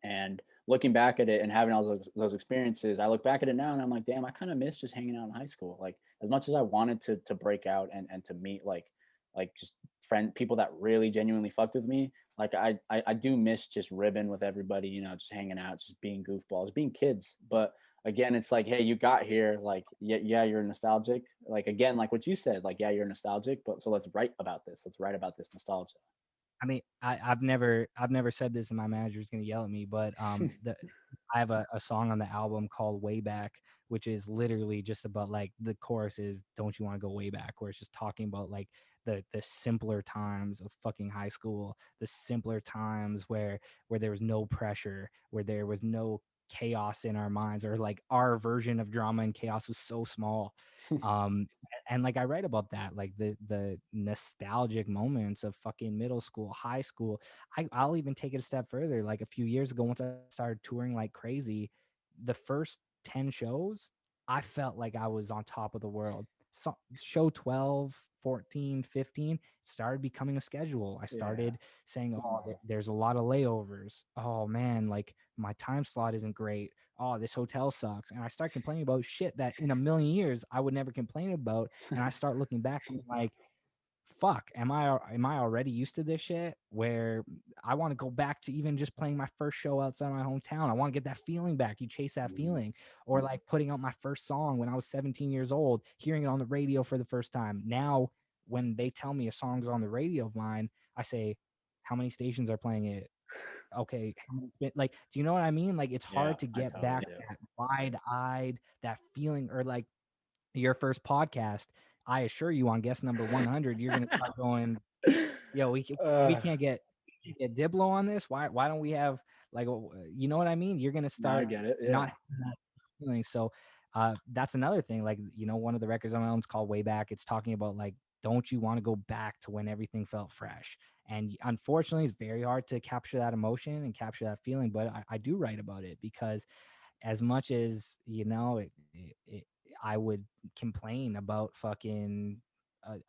And looking back at it and having all those experiences, I look back at it now and I'm like, damn, I kind of miss just hanging out in high school. Like as much as I wanted to break out and to meet like just people that really genuinely fucked with me. Like I do miss just ribbing with everybody, you know, just hanging out, just being goofballs, being kids. But again, it's like, hey, you got here, like yeah, you're nostalgic. Like again, like what you said, like yeah, you're nostalgic, but so let's write about this. Let's write about this nostalgia. I mean, I've never said this, and my manager's gonna yell at me, but I have a song on the album called Way Back, which is literally just about like the chorus is "Don't you want to go way back?" where it's just talking about like the simpler times of fucking high school, the simpler times where there was no pressure, where there was no chaos in our minds, or like our version of drama and chaos was so small. Um, and like I write about that, like the nostalgic moments of fucking middle school, high school. I'll even take it a step further. Like a few years ago, once I started touring like crazy, the first 10 shows, I felt like I was on top of the world. So show 12, 14, 15 started becoming a schedule. I Yeah. started saying, oh, there's a lot of layovers. Oh man, like my time slot isn't great. Oh, this hotel sucks. And I start complaining about shit that in a million years I would never complain about. And I start looking back and like, fuck, am I already used to this shit where I want to go back to even just playing my first show outside my hometown. I want to get that feeling back. You chase that Mhm. feeling. Or like putting out my first song when I was 17 years old, hearing it on the radio for the first time. Now when they tell me a song's on the radio of mine, I say, how many stations are playing it? Okay, like, do you know what I mean? Like, it's Yeah, hard to I get totally back do. that wide-eyed, that feeling, or like your first podcast. I assure you, on guest number 100, you're gonna start going, "Yo, we uh, can't get Diblo on this. Why don't we have like, you know what I mean? You're gonna no, I start get it. not Yeah. having that feeling." So, that's another thing. Like, one of the records on my own is called Way Back. It's talking about like, don't you want to go back to when everything felt fresh? And unfortunately, it's very hard to capture that emotion and capture that feeling. But I do write about it because as much as I would complain about fucking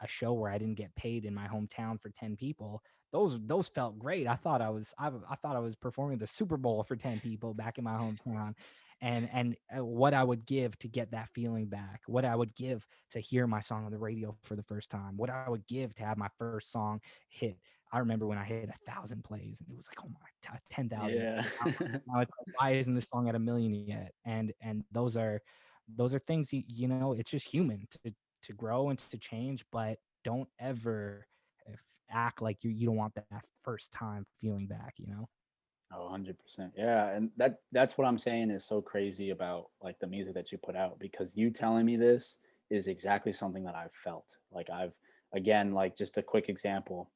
a show where I didn't get paid in my hometown for 10 people. Those felt great. I thought I was performing the Super Bowl for 10 people back in my hometown. And what I would give to get that feeling back, what I would give to hear my song on the radio for the first time, what I would give to have my first song hit. I remember when I hit 1,000 plays and it was like, oh my, 10,000. Yeah. Now it's like, why isn't this song at a million yet? And those are things it's just human to grow and to change, but don't ever act like you don't want that first time feeling back. Oh, 100%. Yeah, and that's what I'm saying is so crazy about like the music that you put out, because you telling me this is exactly something that I've felt. Like I've again, like just a quick example,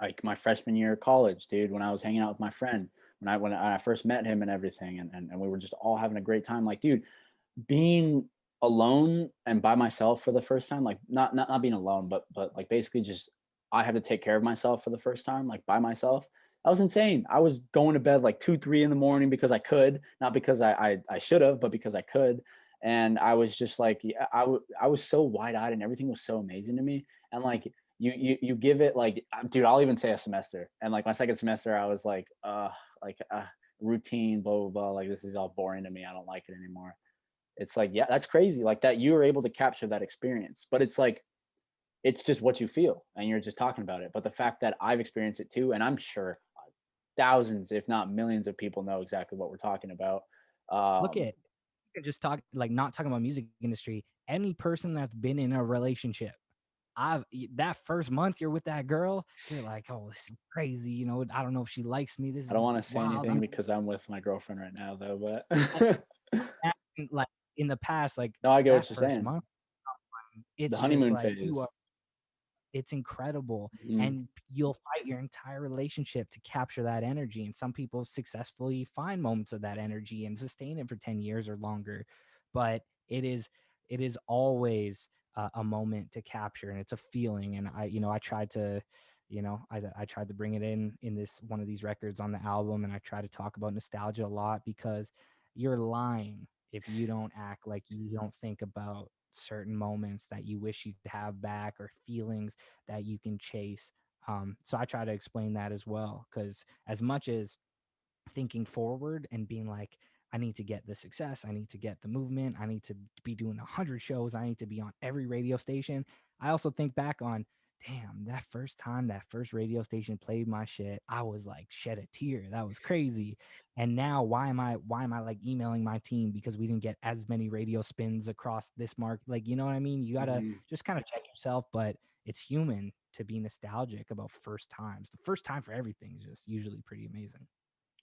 like my freshman year of college, dude, when I was hanging out with my friend, when I first met him and everything, and we were just all having a great time. Like, dude, being alone and by myself for the first time, like not being alone, but like basically just I had to take care of myself for the first time, like by myself. That was insane. I was going to bed like 2, 3 in the morning because I could, not because I should have, but because I could. And I was just like, yeah, I was so wide eyed and everything was so amazing to me. And like you give it like, dude, I'll even say a semester. And like my second semester, I was like routine, blah blah blah. Like this is all boring to me. I don't like it anymore. It's like, yeah, that's crazy. Like that you were able to capture that experience. But it's like it's just what you feel and you're just talking about it. But the fact that I've experienced it too, and I'm sure thousands, if not millions of people know exactly what we're talking about. Look Um, at just talk like not talking about music industry. Any person that's been in a relationship, that first month you're with that girl, you're like, oh, this is crazy. I don't know if she likes me. This I don't is want to say wild. anything because I'm with my girlfriend right now though, Like, but like in the past, like no, I get that what you're first saying. month, The it's just honeymoon like you phase. are it's incredible. Mhm. And you'll fight your entire relationship to capture that energy. And some people successfully find moments of that energy and sustain it for 10 years or longer. But it is always a moment to capture, and it's a feeling. And I tried to, I tried to bring it in this one of these records on the album, and I try to talk about nostalgia a lot, because you're lying if you don't act like you don't think about certain moments that you wish you'd have back, or feelings that you can chase. So I try to explain that as well, because as much as thinking forward and being like, I need to get the success, I need to get the movement, I need to be doing 100 shows, I need to be on every radio station. I also think back on, damn, that first time that first radio station played my shit, I was like shed a tear. That was crazy. And now why am I like emailing my team because we didn't get as many radio spins across this mark? Like, you know what I mean? You gotta Mhm. just kind of check yourself, but it's human to be nostalgic about first times. The first time for everything is just usually pretty amazing.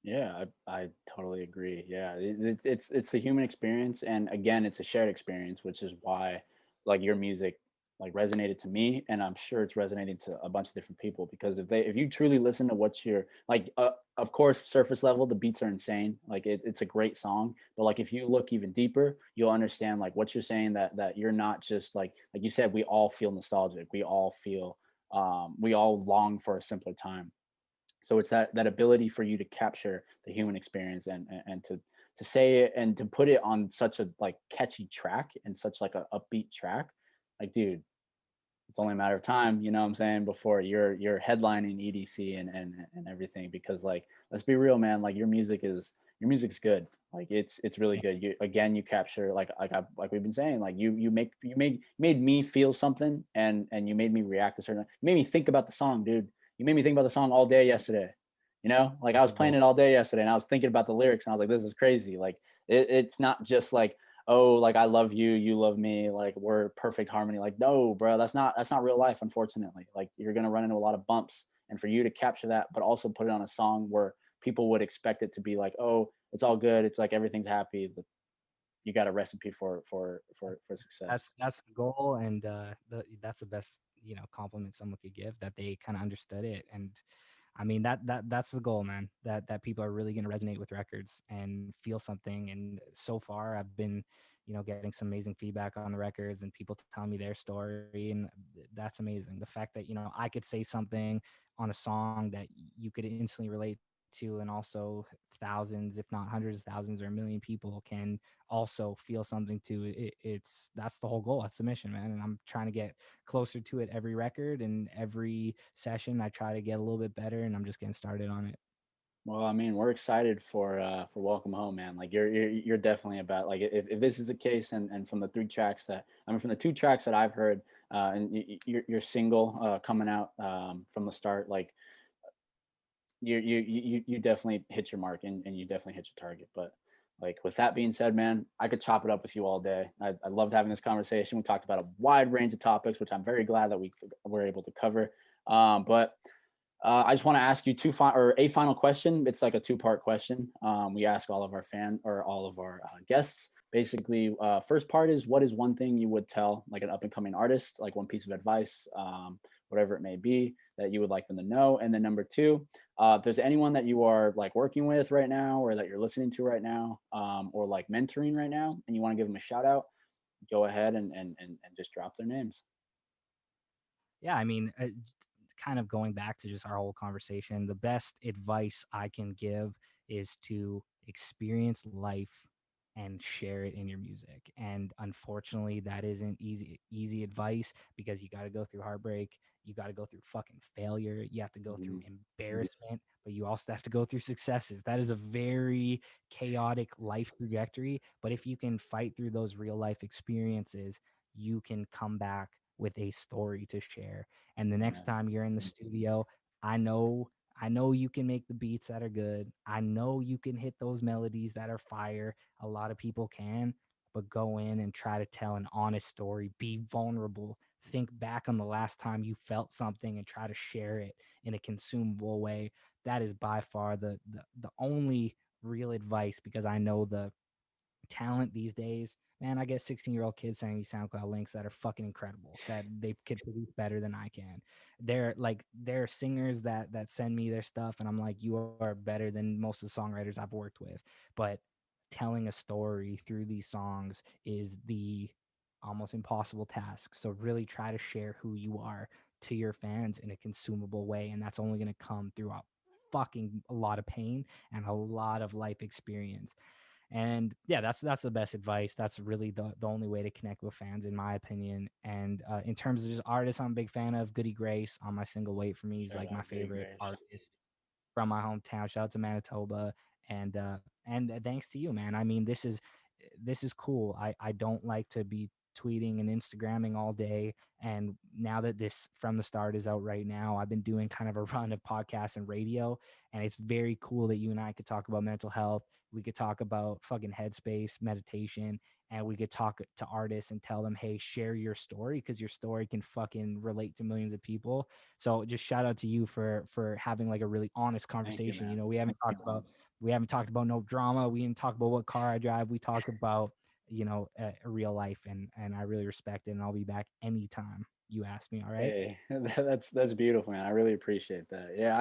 Yeah, I totally agree. Yeah, it's the human experience, and again, it's a shared experience, which is why like your music like resonated to me, and I'm sure it's resonating to a bunch of different people, because if you truly listen to what you're like, of course, surface level, the beats are insane. Like it's a great song, but like if you look even deeper, you'll understand like what you're saying, that you're not just like you said, we all feel nostalgic, we all feel we all long for a simpler time. So it's that ability for you to capture the human experience, and to say it and to put it on such a like catchy track, and such like a upbeat track. Like, dude, it's only a matter of time, you know what I'm saying, before you're headlining EDC and everything. Because like, let's be real, man, like your music's good. Like it's really Yeah. good. You again, you capture like we've been saying, like you made me feel something, and you made me react a certain, you made me think about the song, dude. You made me think about the song all day yesterday. You know, like I That's was the playing goal. it all day yesterday, and I was thinking about the lyrics, and I was like, this is crazy. Like it's not just like, oh, like I love you, you love me, like we're perfect harmony. Like, no, bro, that's not real life, unfortunately. Like you're gonna run into a lot of bumps. And for you to capture that, but also put it on a song where people would expect it to be like, oh, it's all good, it's like everything's happy. You got a recipe for success. That's the goal, and that's the best compliment someone could give, that they kind of understood it. And I mean, that's the goal, man. That people are really going to resonate with records and feel something. And so far, I've been, getting some amazing feedback on the records, and people telling me their story, and that's amazing. The fact that I could say something on a song that you could instantly relate to, and also thousands, if not hundreds of thousands or a million people can also feel something to it. That's the whole goal. That's the mission, man. And I'm trying to get closer to it every record and every session. I try to get a little bit better, and I'm just getting started on it. Well, I mean, we're excited for Welcome Home, man. Like you're definitely about, like, if this is the case, and from the three tracks that I mean, from the two tracks that I've heard, and your single coming out from the start, like you definitely hit your mark, and you definitely hit your target. But like, with that being said, man, I could chop it up with you all day. I loved having this conversation. We talked about a wide range of topics, which I'm very glad that we were able to cover. But I just want to ask you a final question. It's like a two-part question. We ask all of our all of our guests. Basically, first part is, what is one thing you would tell like an up and coming artist, like one piece of advice, whatever it may be, that you would like them to know. And then number two, if there's anyone that you are like working with right now, or that you're listening to right now, or like mentoring right now, and you want to give them a shout out, go ahead and just drop their names. Yeah, I mean, kind of going back to just our whole conversation, the best advice I can give is to experience life and share it in your music. And unfortunately, that isn't easy advice, because you got to go through heartbreak, you got to go through fucking failure, you have to go through Mhm. embarrassment, but you also have to go through successes. That is a very chaotic life trajectory, but if you can fight through those real life experiences, you can come back with a story to share. And the next Yeah. time you're in the studio, I know I know you can make the beats that are good. I know you can hit those melodies that are fire. A lot of people can, but go in and try to tell an honest story. Be vulnerable. Think back on the last time you felt something and try to share it in a consumable way. That is by far the only real advice, because I know the talent these days, man. I get 16-year-old kids sending me SoundCloud links that are fucking incredible, that they could produce better than I can. They're singers that send me their stuff, and I'm like, you are better than most of the songwriters I've worked with. But telling a story through these songs is almost impossible task. So really try to share who you are to your fans in a consumable way, and that's only going to come through a lot of pain and a lot of life experience. And yeah, that's the best advice. That's really the only way to connect with fans, in my opinion. And in terms of just artists, I'm a big fan of Goody Grace on my single "Wait for Me." He's Shout like my out, Goody favorite Grace. artist from my hometown. Shout out to Manitoba, and thanks to you, man. I mean, this is cool. I don't like to be tweeting and Instagramming all day. And now that this From the Start is out right now, I've been doing kind of a run of podcasts and radio, and it's very cool that you and I could talk about mental health. We could talk about fucking headspace, meditation, and we could talk to artists and tell them, hey, share your story, because your story can fucking relate to millions of people. So just shout out to you for having like a really honest Thank you, conversation. You man. know, we haven't talked about no drama. We didn't talk about what car I drive. We talk about, you know, a real life, and I really respect it. And I'll be back anytime you ask me. All right. Hey, that's beautiful, man. I really appreciate that. Yeah,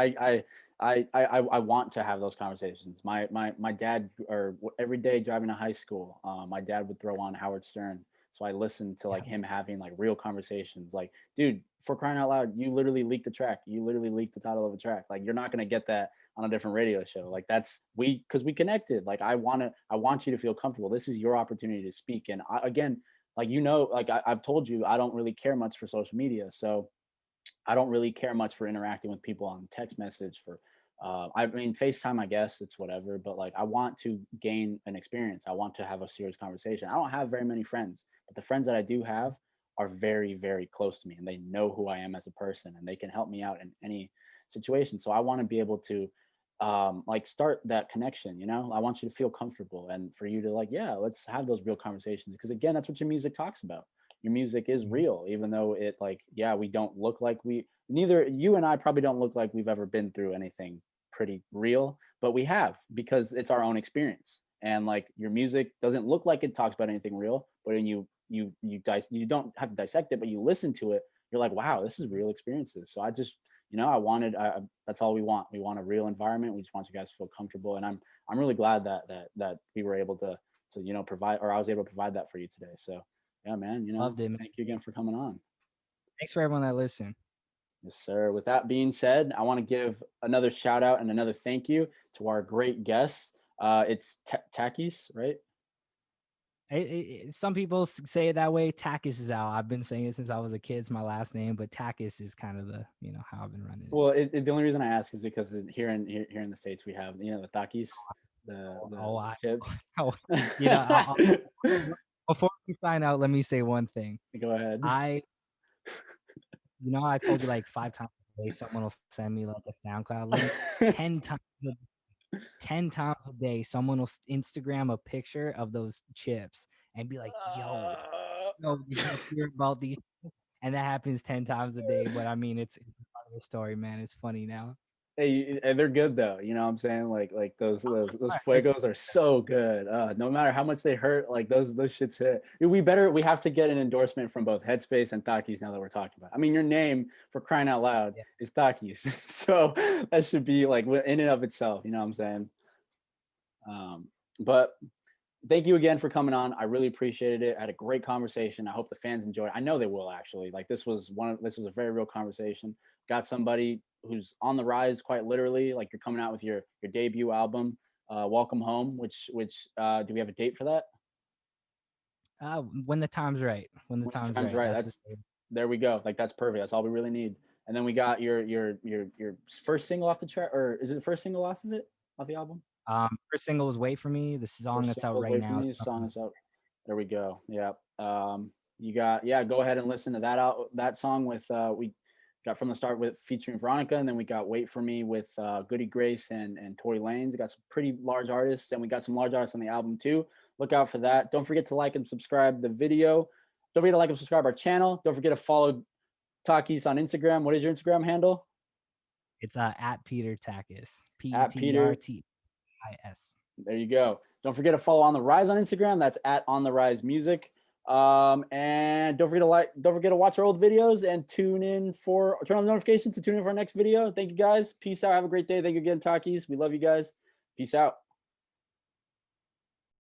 I want to have those conversations. My dad, every day driving to high school, my dad would throw on Howard Stern, so I listened to Yeah. like him having like real conversations. Like, dude, for crying out loud, you literally leaked the track. You literally leaked the title of a track. Like, you're not gonna get that on a different radio show. Like, that's because we connected. Like, I want you to feel comfortable. This is your opportunity to speak. And again, like, like I've told you, I don't really care much for social media, so I don't really care much for interacting with people on text message. For I mean, FaceTime, I guess it's whatever, but like, I want to gain an experience. I want to have a serious conversation. I don't have very many friends, but the friends that I do have are very, very close to me, and they know who I am as a person, and they can help me out in any situation. So I want to be able to like, start that connection. I want you to feel comfortable, and for you to, like, yeah, let's have those real conversations, because again, that's what your music talks about. Your music is Mhm. real, even though it, like, yeah, we don't look like neither you and I probably don't look like we've ever been through anything pretty real, but we have, because it's our own experience. And like, your music doesn't look like it talks about anything real, but when you don't have to dissect it, but you listen to it, you're like, wow, this is real experiences. So I just, that's all we want. We want a real environment. We just want you guys to feel comfortable, and I'm really glad that we were able to provide, or I was able to provide that for you today. So yeah, man, Loved it, man. thank you again for coming on. Thanks for everyone that listened. Yes, sir. With that being said, I want to give another shout out and another thank you to our great guests. It's Takis, right? Some people say it that way. Takis is out. I've been saying it since I was a kid. It's my last name, but Takis is kind of the, you know, how I've been running it. Well, the only reason I ask is because here in the States we have, the Takis, Oh, the I, chips. oh, you know, before we sign out, let me say one thing. Go ahead. I, you know, I told you like 5 times a day someone will send me like a SoundCloud link. 10 times, 10 times a day, someone will Instagram a picture of those chips and be like, yo, did you hear about these? And that happens 10 times a day. But I mean, it's part of the story, man. It's funny now. Hey, they're good though. You know what I'm saying? Like those All right. fuegos are so good. No matter how much they hurt, like those shits hit. We have to get an endorsement from both Headspace and Takis now that we're talking about. I mean, your name, for crying out loud, Yeah. is Takis, so that should be like in and of itself. You know what I'm saying? But thank you again for coming on. I really appreciated it. I had a great conversation. I hope the fans enjoyed it. I know they will, actually. Like, this was a very real conversation. Got somebody who's on the rise, quite literally. Like, you're coming out with your debut album, Welcome Home, which do we have a date for that? When the time's right. When the When the time's time's right. right. That's the That's There we go. Like, that's perfect. That's all we really need. And then we got your first single off the track, or is it the first single off of it, off the album? First single was "Wait for Me." The song First that's out single, right Wait for now. Me, song is out. There we go. Yeah. You got, yeah, go ahead and listen to that song with we got From the Start with featuring Veronica, and then we got Wait for Me with Goody Grace and Tory Lanez. We got some pretty large artists, and we got some large artists on the album too. Look out for that. Don't forget to like and subscribe the video. Don't forget to like and subscribe our channel. Don't forget to follow Takis on Instagram. What is your Instagram handle? It's at Peter Takis. At Peter. PETERTIS. There you go. Don't forget to follow On the Rise on Instagram. That's at On the Rise Music. And don't forget to watch our old videos and turn on the notifications to tune in for our next video. Thank you guys. Peace out. Have a great day. Thank you again, Takis. We love you guys. Peace out.